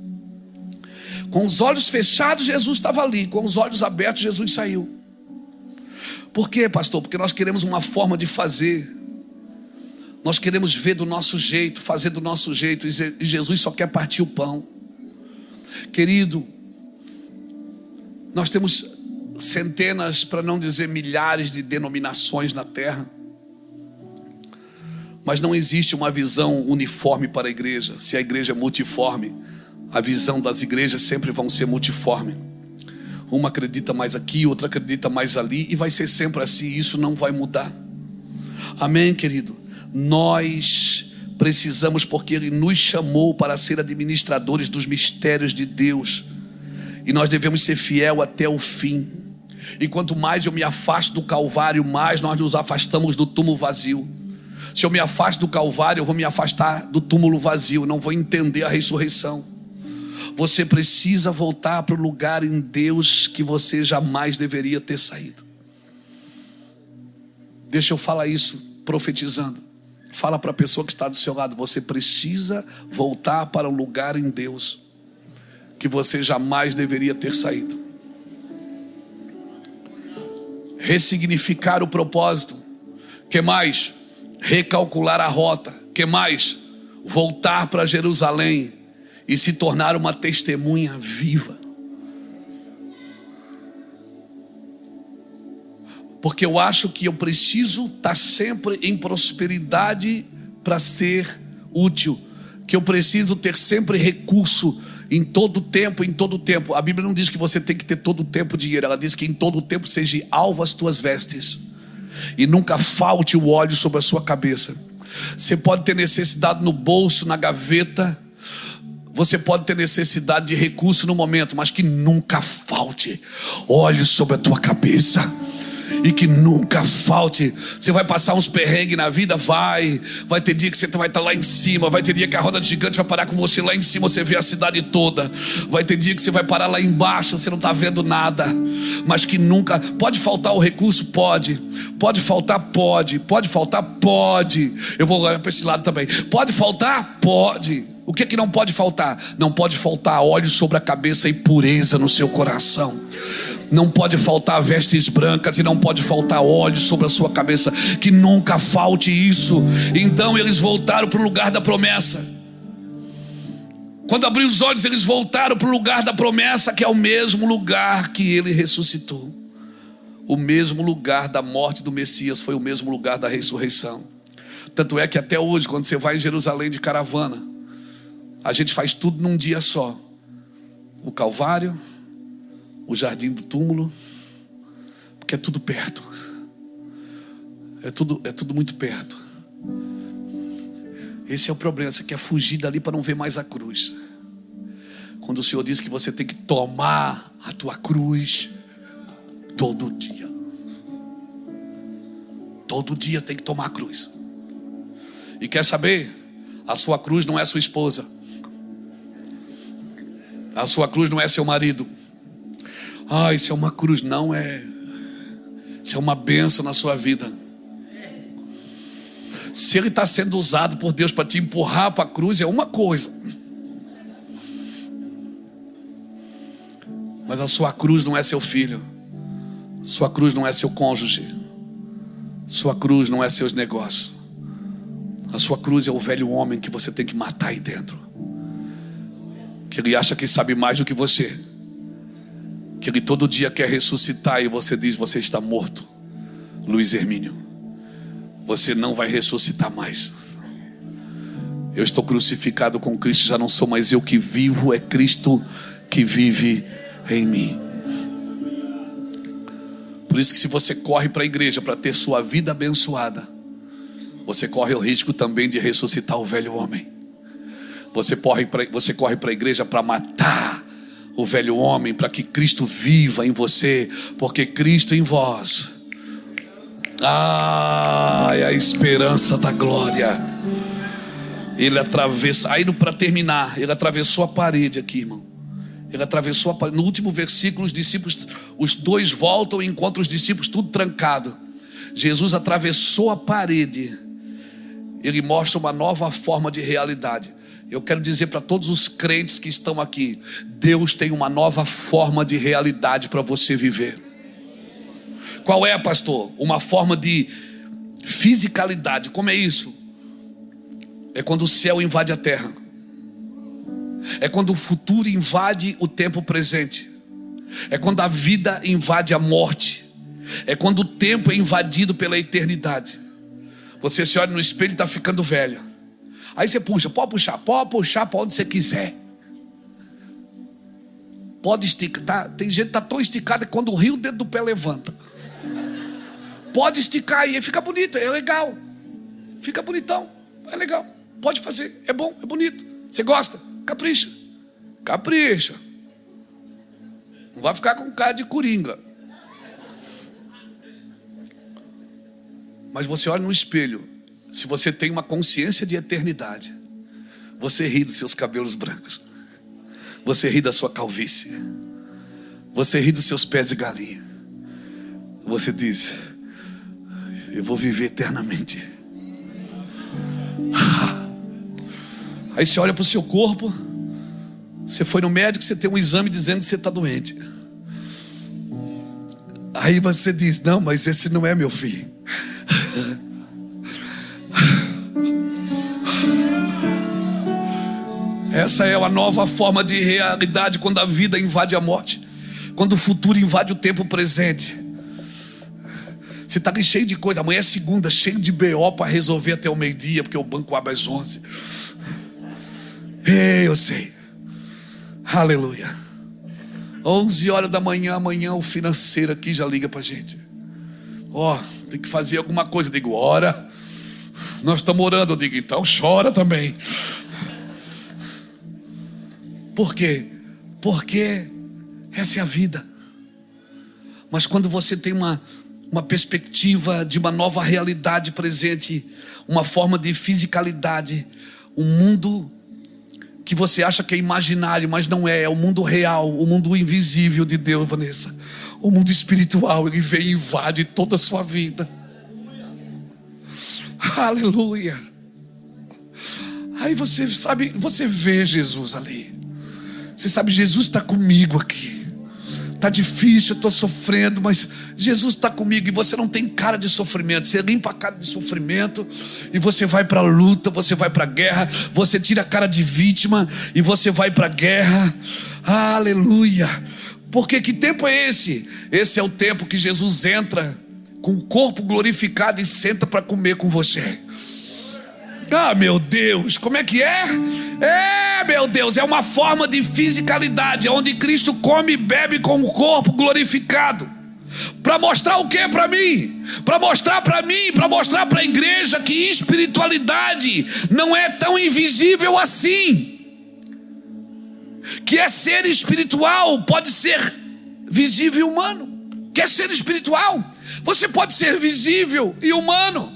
Com os olhos fechados, Jesus estava ali. Com os olhos abertos, Jesus saiu. Por quê, pastor? Porque nós queremos uma forma de fazer. Nós queremos ver do nosso jeito, fazer do nosso jeito. E Jesus só quer partir o pão. Querido, nós temos centenas, para não dizer milhares, de denominações na terra. Mas não existe uma visão uniforme para a igreja. Se a igreja é multiforme, a visão das igrejas sempre vão ser multiforme. Uma acredita mais aqui, outra acredita mais ali, e vai ser sempre assim. Isso não vai mudar. Amém, querido? Nós precisamos, porque Ele nos chamou para ser administradores dos mistérios de Deus, e nós devemos ser fiel até o fim. E quanto mais eu me afasto do Calvário, mais nós nos afastamos do túmulo vazio. Se eu me afasto do Calvário, eu vou me afastar do túmulo vazio, não vou entender a ressurreição. Você precisa voltar para o lugar em Deus que você jamais deveria ter saído. Deixa eu falar isso profetizando. Fala para a pessoa que está do seu lado: você precisa voltar para o lugar em Deus que você jamais deveria ter saído. Ressignificar o propósito. Que mais? Recalcular a rota. Que mais? Voltar para Jerusalém e se tornar uma testemunha viva. Porque eu acho que eu preciso estar sempre em prosperidade para ser útil. Que eu preciso ter sempre recurso em todo tempo, em todo tempo. A Bíblia não diz que você tem que ter todo o tempo dinheiro. Ela diz que em todo tempo seja alvo as tuas vestes. E nunca falte o óleo sobre a sua cabeça. Você pode ter necessidade no bolso, na gaveta. Você pode ter necessidade de recurso no momento, mas que nunca falte óleo sobre a tua cabeça. E que nunca falte. Você vai passar uns perrengues na vida? Vai ter dia que você vai estar lá em cima. Vai ter dia que a roda de gigante vai parar com você lá em cima, você vê a cidade toda. Vai ter dia que você vai parar lá embaixo, você não está vendo nada. Mas que nunca. Pode faltar o recurso? Pode faltar? Pode faltar? Pode. Eu vou olhar para esse lado também. Pode faltar? Pode. O que não pode faltar? Não pode faltar óleo sobre a cabeça e pureza no seu coração. Não pode faltar vestes brancas e não pode faltar óleo sobre a sua cabeça. Que nunca falte isso. Então eles voltaram para o lugar da promessa. Quando abriu os olhos, eles voltaram para o lugar da promessa, que é o mesmo lugar que ele ressuscitou. O mesmo lugar da morte do Messias foi o mesmo lugar da ressurreição. Tanto é que até hoje, quando você vai em Jerusalém de caravana, a gente faz tudo num dia só. O Calvário, o Jardim do Túmulo, porque é tudo perto. É tudo muito perto. Esse é o problema. Você quer fugir dali para não ver mais a cruz. Quando o Senhor diz que você tem que tomar a tua cruz todo dia. Todo dia tem que tomar a cruz. E quer saber? A sua cruz não é sua esposa. A sua cruz não é seu marido. Isso é uma cruz, não é. Isso é uma bênção na sua vida. Se ele está sendo usado por Deus para te empurrar para a cruz, é uma coisa. Mas a sua cruz não é seu filho. Sua cruz não é seu cônjuge. Sua cruz não é seus negócios. A sua cruz é o velho homem que você tem que matar aí dentro. Que ele acha que sabe mais do que você. Que ele todo dia quer ressuscitar e você diz: você está morto, Luiz Hermínio. Você não vai ressuscitar mais. Eu estou crucificado com Cristo, já não sou mais eu que vivo, é Cristo que vive em mim. Por isso que se você corre para a igreja para ter sua vida abençoada, você corre o risco também de ressuscitar o velho homem. Você corre para a igreja para matar o velho homem, para que Cristo viva em você, porque Cristo em vós é a esperança da glória. Ele atravessa, aí para terminar, ele atravessou a parede aqui, irmão. Ele atravessou a parede. No último versículo, os discípulos, os dois voltam e encontram os discípulos tudo trancado. Jesus atravessou a parede. Ele mostra uma nova forma de realidade. Eu quero dizer para todos os crentes que estão aqui: Deus tem uma nova forma de realidade para você viver. Qual é, pastor? Uma forma de fisicalidade. Como é isso? É quando o céu invade a terra. É quando o futuro invade o tempo presente. É quando a vida invade a morte. É quando o tempo é invadido pela eternidade. Você se olha no espelho e está ficando velho. Aí você puxa, pode puxar para onde você quiser. Pode esticar, tem gente que está tão esticada que quando o rio dentro do pé levanta. Pode esticar e fica bonito, é legal. Fica bonitão, é legal. Pode fazer, é bom, é bonito. Você gosta? Capricha. Capricha. Não vai ficar com cara de coringa. Mas você olha no espelho. Se você tem uma consciência de eternidade, você ri dos seus cabelos brancos. Você ri da sua calvície. Você ri dos seus pés de galinha. Você diz: eu vou viver eternamente. Aí você olha para o seu corpo. Você foi no médico, você tem um exame dizendo que você está doente. Aí você diz: não, mas esse não é meu filho. Essa é a nova forma de realidade, quando a vida invade a morte, quando o futuro invade o tempo presente. Você está ali cheio de coisa. Amanhã é segunda, cheio de BO para resolver até o meio-dia, porque o banco abre às 11. Eu sei. Aleluia. 11 horas da manhã, amanhã o financeiro aqui já liga para a gente. Tem que fazer alguma coisa. Eu digo: ora. Nós estamos orando. Eu digo: então chora também. Por quê? Porque essa é a vida. Mas quando você tem uma perspectiva de uma nova realidade presente, uma forma de fisicalidade, um mundo que você acha que é imaginário, mas não é, é o mundo real, o mundo invisível de Deus, Vanessa. O mundo espiritual, ele vem e invade toda a sua vida. Aleluia. Aí você sabe, você vê Jesus ali. Você sabe, Jesus está comigo aqui. Está difícil, eu estou sofrendo, mas Jesus está comigo. E você não tem cara de sofrimento. Você limpa a cara de sofrimento e você vai para a luta, você vai para a guerra. Você tira a cara de vítima e você vai para a guerra. Aleluia. Porque que tempo é esse? Esse é o tempo que Jesus entra com o corpo glorificado e senta para comer com você. Ah, meu Deus, como é que é? Meu Deus, é uma forma de fisicalidade, onde Cristo come e bebe com o corpo glorificado. Para mostrar o que para mim? Para mostrar para mim, para mostrar para a igreja que espiritualidade não é tão invisível assim. Que é ser espiritual, pode ser visível e humano. Quer ser espiritual? Você pode ser visível e humano.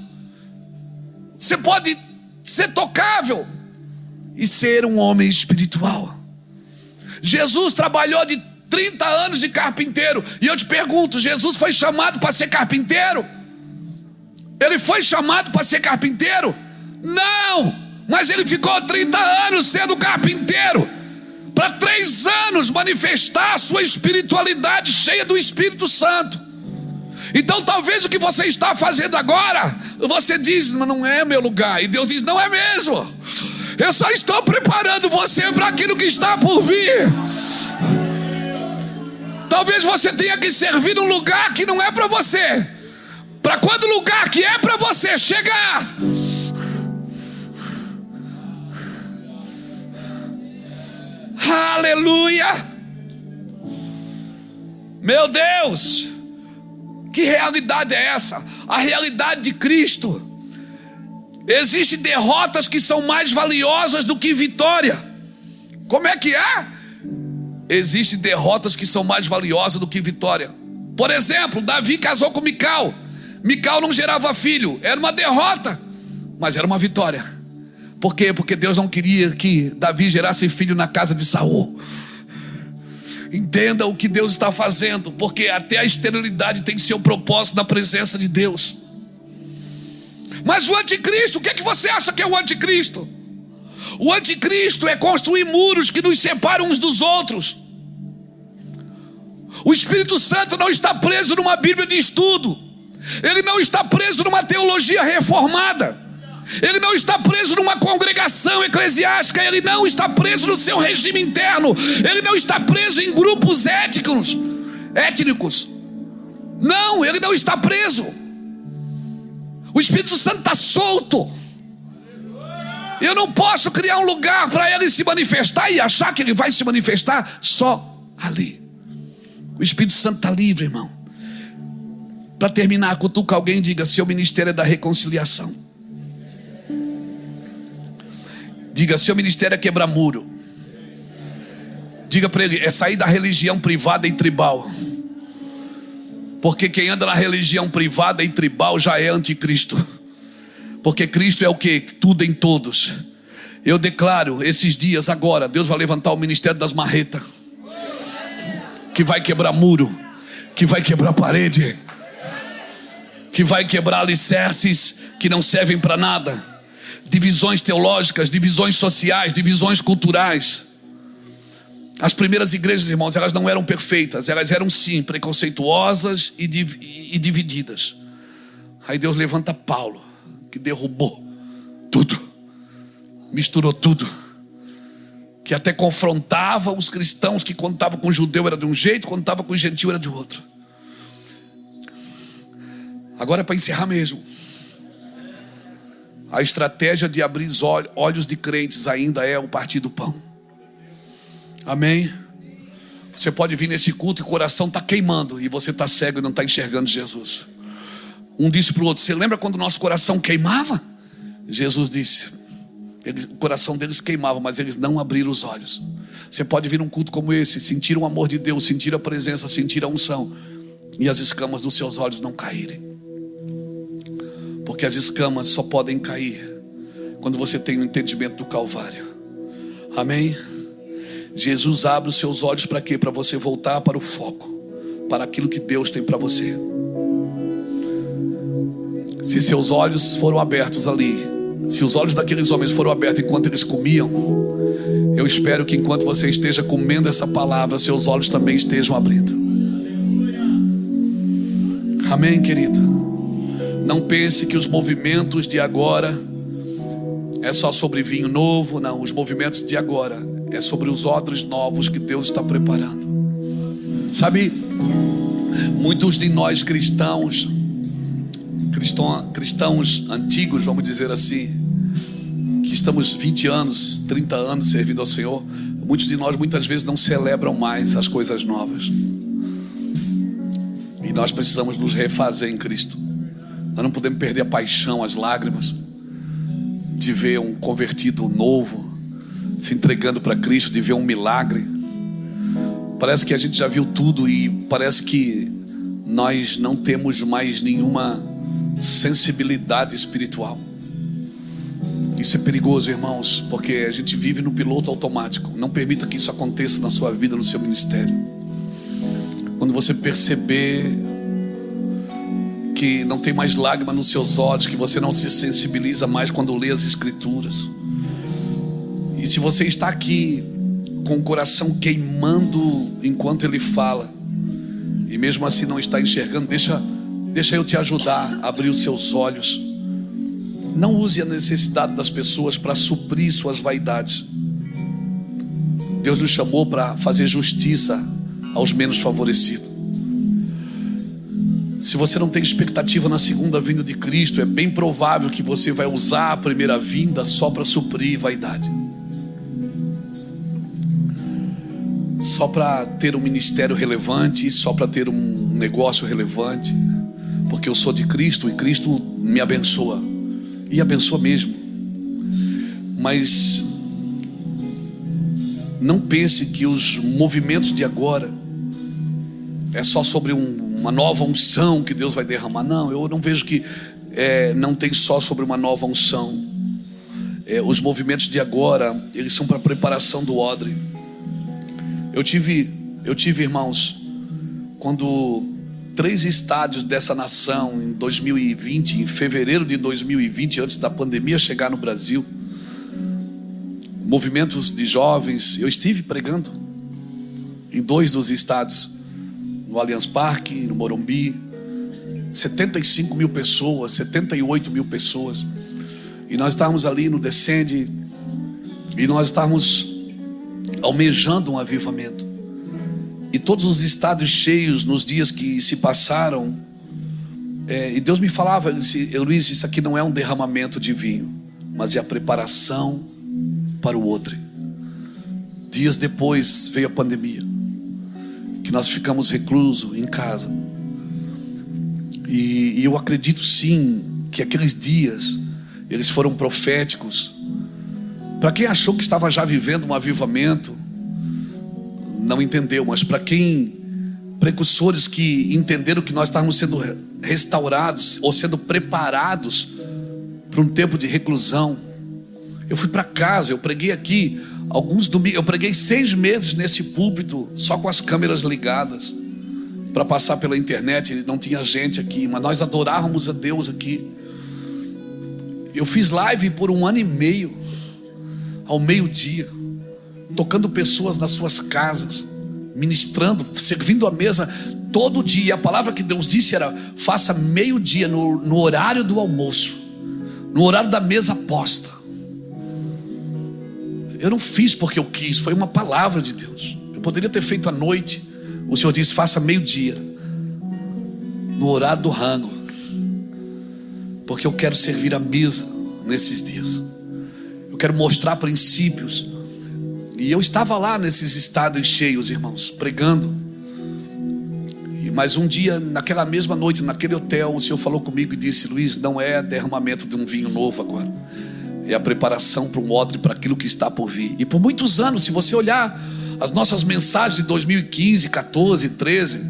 Você pode ser tocável e ser um homem espiritual. Jesus trabalhou de 30 anos de carpinteiro. E eu te pergunto, Jesus foi chamado para ser carpinteiro? Ele foi chamado para ser carpinteiro? Não! Mas ele ficou 30 anos sendo carpinteiro, para 3 anos manifestar a sua espiritualidade cheia do Espírito Santo. Então talvez o que você está fazendo agora, você diz, mas não é meu lugar. E Deus diz, não é mesmo. Eu só estou preparando você para aquilo que está por vir. Talvez você tenha que servir num lugar que não é para você, para quando o lugar que é para você chegar, aleluia. Meu Deus, que realidade é essa? A realidade de Cristo. Existem derrotas que são mais valiosas do que vitória. Como é que é? Existem derrotas que são mais valiosas do que vitória. Por exemplo, Davi casou com Mical. Mical não gerava filho. Era uma derrota, mas era uma vitória. Por quê? Porque Deus não queria que Davi gerasse filho na casa de Saul. Entenda o que Deus está fazendo, porque até a esterilidade tem seu propósito na presença de Deus. Mas o anticristo, o que é que você acha que é o anticristo? O anticristo é construir muros que nos separam uns dos outros. O Espírito Santo não está preso numa Bíblia de estudo. Ele não está preso numa teologia reformada. Ele não está preso numa congregação eclesiástica. Ele não está preso no seu regime interno. Ele não está preso em grupos étnicos. Não, ele não está preso. O Espírito Santo está solto. Eu não posso criar um lugar para ele se manifestar e achar que ele vai se manifestar só ali. O Espírito Santo está livre, irmão. Para terminar, cutuca alguém e diga: seu ministério é da reconciliação. Diga: seu ministério é quebrar muro. Diga para ele: é sair da religião privada e tribal. Porque quem anda na religião privada e tribal já é anticristo. Porque Cristo é o que? Tudo em todos. Eu declaro esses dias agora, Deus vai levantar o ministério das marretas, que vai quebrar muro, que vai quebrar parede, que vai quebrar alicerces que não servem para nada. Divisões teológicas, divisões sociais, divisões culturais. As primeiras igrejas, irmãos, elas não eram perfeitas. Elas eram sim preconceituosas e divididas. Aí Deus levanta Paulo, que derrubou tudo, misturou tudo, que até confrontava os cristãos, que quando estava com o judeu era de um jeito, quando estava com o gentil era de outro. Agora é para encerrar mesmo. A estratégia de abrir os olhos de crentes ainda é o partir do pão. Amém? Você pode vir nesse culto e o coração está queimando e você está cego e não está enxergando Jesus. Um disse para o outro: você lembra quando o nosso coração queimava? Jesus disse: o coração deles queimava, mas eles não abriram os olhos. Você pode vir num culto como esse, sentir o amor de Deus, sentir a presença, sentir a unção, e as escamas dos seus olhos não caírem. Porque as escamas só podem cair quando você tem o entendimento do Calvário. Amém? Jesus abre os seus olhos para quê? Para você voltar para o foco, para aquilo que Deus tem para você. Se seus olhos foram abertos ali, se os olhos daqueles homens foram abertos enquanto eles comiam, eu espero que enquanto você esteja comendo essa palavra, seus olhos também estejam abrindo. Amém, querido? Não pense que os movimentos de agora é só sobre vinho novo. Não, os movimentos de agora é sobre os odres novos que Deus está preparando. Sabe, muitos de nós cristãos antigos, vamos dizer assim, que estamos 20 anos, 30 anos servindo ao Senhor, muitos de nós muitas vezes não celebram mais as coisas novas. E nós precisamos nos refazer em Cristo. Nós não podemos perder a paixão, as lágrimas de ver um convertido novo se entregando para Cristo, de ver um milagre. Parece que a gente já viu tudo e parece que nós não temos mais nenhuma sensibilidade espiritual. Isso é perigoso, irmãos, porque a gente vive no piloto automático. Não permita que isso aconteça na sua vida, no seu ministério. Quando você perceber que não tem mais lágrima nos seus olhos, que você não se sensibiliza mais quando lê as Escrituras, e se você está aqui com o coração queimando enquanto ele fala, e mesmo assim não está enxergando, deixa eu te ajudar a abrir os seus olhos. Não use a necessidade das pessoas para suprir suas vaidades. Deus nos chamou para fazer justiça aos menos favorecidos. Se você não tem expectativa na segunda vinda de Cristo, é bem provável que você vai usar a primeira vinda só para suprir vaidade, só para ter um ministério relevante, só para ter um negócio relevante, porque eu sou de Cristo e Cristo me abençoa, e abençoa mesmo. Mas não pense que os movimentos de agora é só sobre uma nova unção que Deus vai derramar. Não, eu não vejo que não tem só sobre uma nova unção. Os movimentos de agora, eles são para preparação do odre. Eu tive, irmãos, quando 3 estádios dessa nação em 2020, em fevereiro de 2020, antes da pandemia chegar no Brasil, movimentos de jovens, eu estive pregando em 2 dos estádios, no Allianz Parque, no Morumbi, 75 mil pessoas, 78 mil pessoas, e nós estávamos ali no Descende, e nós estávamos almejando um avivamento, e todos os estádios cheios nos dias que se passaram, e Deus me falava, ele disse: Luiz, isso aqui não é um derramamento de vinho, mas é a preparação para o outro. Dias depois veio a pandemia, que nós ficamos reclusos em casa, e eu acredito sim que aqueles dias eles foram proféticos. Para quem achou que estava já vivendo um avivamento, não entendeu, mas para quem, precursores que entenderam que nós estávamos sendo restaurados ou sendo preparados para um tempo de reclusão. Eu fui para casa, eu preguei aqui alguns domingos, eu preguei 6 meses nesse púlpito, só com as câmeras ligadas, para passar pela internet, não tinha gente aqui, mas nós adorávamos a Deus aqui. Eu fiz live por 1 ano e meio, ao meio-dia, tocando pessoas nas suas casas, ministrando, servindo a mesa todo dia. E a palavra que Deus disse era: faça meio-dia no horário do almoço, no horário da mesa posta. Eu não fiz porque eu quis, foi uma palavra de Deus. Eu poderia ter feito à noite. O Senhor disse: faça meio-dia, no horário do rango, porque eu quero servir a mesa nesses dias. Eu quero mostrar princípios. E eu estava lá nesses estádios cheios, irmãos, pregando. Mas um dia, naquela mesma noite, naquele hotel, o Senhor falou comigo e disse: Luiz, não é derramamento de um vinho novo agora, é a preparação para um odre, para aquilo que está por vir. E por muitos anos, se você olhar as nossas mensagens de 2015, 14, 13,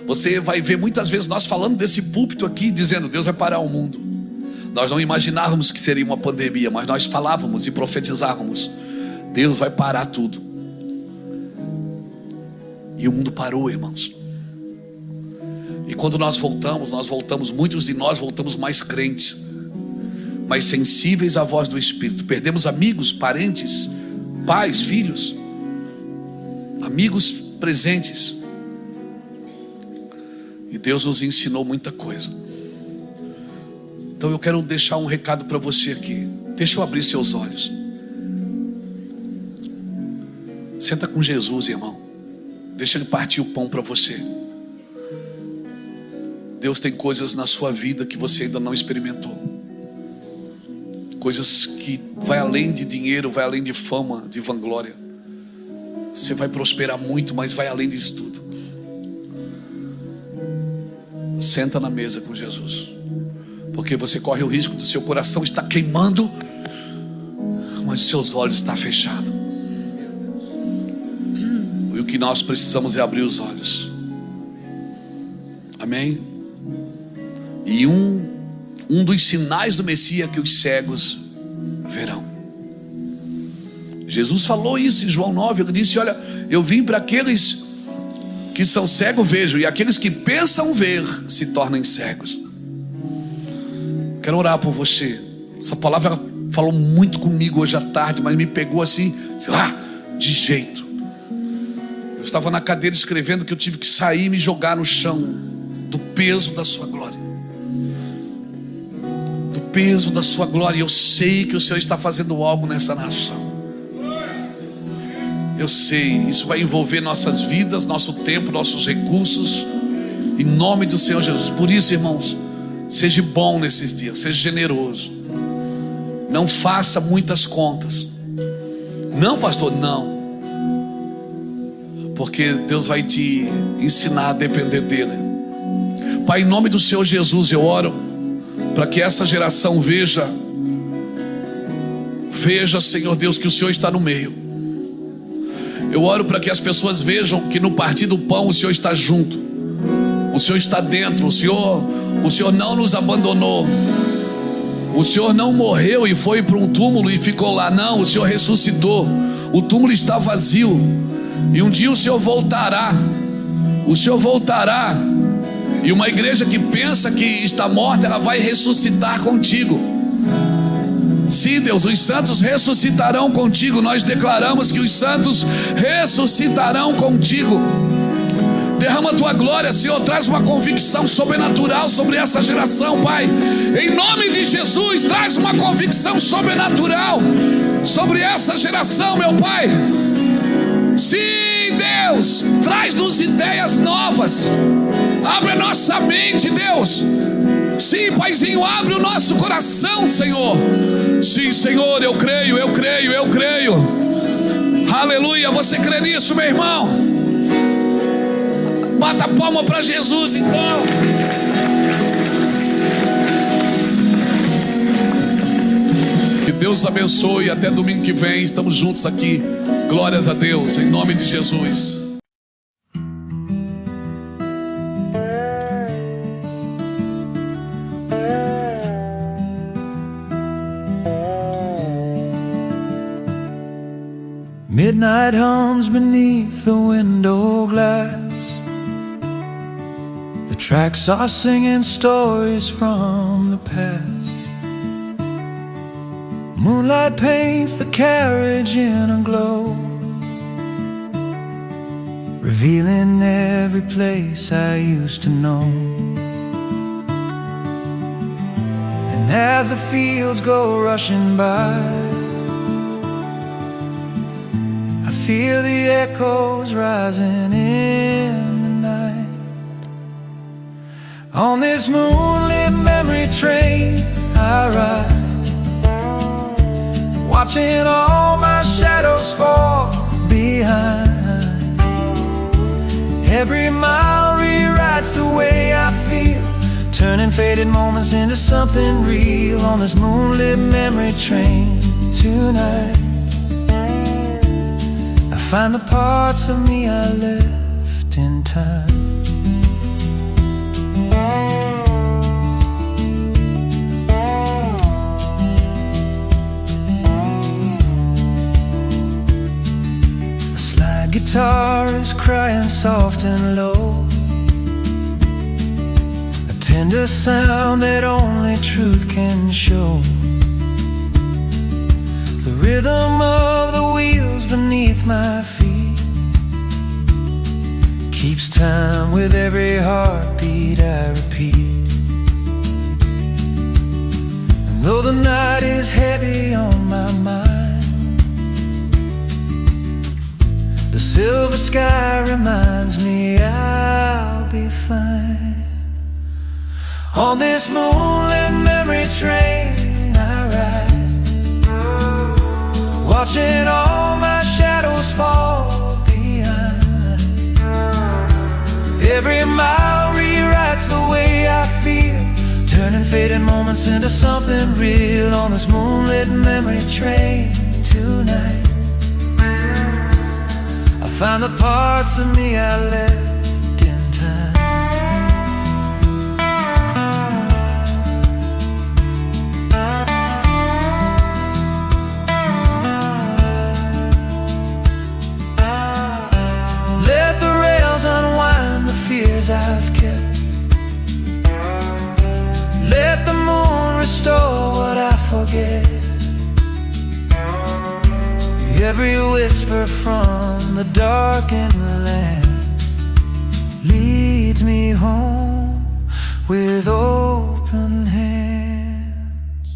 Você vai ver muitas vezes nós falando desse púlpito aqui, dizendo: Deus vai parar o mundo. Nós não imaginávamos que seria uma pandemia, mas nós falávamos e profetizávamos: Deus vai parar tudo. E o mundo parou, irmãos. E quando nós voltamos, muitos de nós voltamos mais crentes, mais sensíveis à voz do Espírito. Perdemos amigos, parentes, pais, filhos, amigos presentes. E Deus nos ensinou muita coisa. Então eu quero deixar um recado para você aqui. Deixa eu abrir seus olhos. Senta com Jesus, irmão. Deixa Ele partir o pão para você. Deus tem coisas na sua vida que você ainda não experimentou. Coisas que vai além de dinheiro, vai além de fama, de vanglória. Você vai prosperar muito, mas vai além disso tudo. Senta na mesa com Jesus, porque você corre o risco do seu coração estar queimando, mas os seus olhos estão fechados. E o que nós precisamos é abrir os olhos. Amém? E um dos sinais do Messias é que os cegos verão. Jesus falou isso em João 9. Ele disse: olha, eu vim para aqueles que são cegos vejam, e aqueles que pensam ver se tornem cegos. Quero orar por você. Essa palavra falou muito comigo hoje à tarde, mas me pegou assim, de jeito. Eu estava na cadeira escrevendo que eu tive que sair e me jogar no chão, do peso da sua glória. Do peso da sua glória. Eu sei que o Senhor está fazendo algo nessa nação. Eu sei, isso vai envolver nossas vidas, nosso tempo, nossos recursos, em nome do Senhor Jesus. Por isso, irmãos, seja bom nesses dias, seja generoso. Não faça muitas contas. Não, pastor, não. Porque Deus vai te ensinar a depender dele. Pai, em nome do Senhor Jesus, eu oro para que essa geração veja, Senhor Deus, que o Senhor está no meio. Eu oro para que as pessoas vejam que no partir do pão o Senhor está junto, o Senhor está dentro, o Senhor não nos abandonou, o Senhor não morreu e foi para um túmulo e ficou lá, não, o Senhor ressuscitou, o túmulo está vazio, e um dia o Senhor voltará, e uma igreja que pensa que está morta, ela vai ressuscitar contigo. Sim, Deus, os santos ressuscitarão contigo. Nós declaramos que os santos ressuscitarão contigo. Derrama a tua glória, Senhor. Traz uma convicção sobrenatural sobre essa geração, Pai. Em nome de Jesus, traz uma convicção sobrenatural sobre essa geração, meu Pai. Sim, Deus, traz-nos ideias novas. Abre a nossa mente, Deus. Sim, Paizinho, abre o nosso coração, Senhor. Sim, Senhor, eu creio. Aleluia, você crê nisso, meu irmão? Bata a palma para Jesus, então. Que Deus abençoe, até domingo que vem, estamos juntos aqui. Glórias a Deus, em nome de Jesus. Midnight hums beneath the window glass. The tracks are singing stories from the past. Moonlight paints the carriage in a glow, revealing every place I used to know. And as the fields go rushing by, feel the echoes rising in the night. On this moonlit memory train I ride, watching all my shadows fall behind. Every mile rewrites the way I feel, turning faded moments into something real. On this moonlit memory train tonight, find the parts of me I left in time. guitar is crying soft and low, a tender sound that only truth can show. The rhythm of the wheels beneath my feet keeps time with every heartbeat I repeat. And though the night is heavy on my mind, the silver sky reminds me I'll be fine. On this moonlit memory train I ride, watching all my shadows fall behind. Every mile rewrites the way I feel, turning faded moments into something real. On this moonlit memory train tonight, find the parts of me I left in time. Let the rails unwind the fears I've kept. Let the moon restore what I forget. Every whisper from the darkened land leads me home with open hands.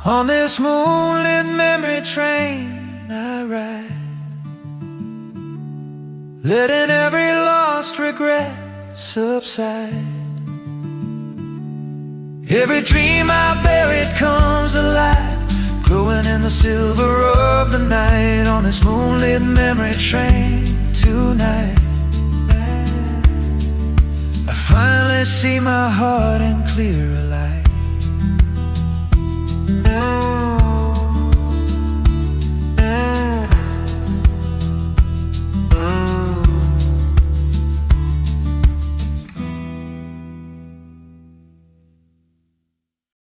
On this moonlit memory train I ride, letting every lost regret subside. Every dream I buried comes alive, glowing in the silver of the night. On this moonlit memory train tonight, I finally see my heart in clearer light.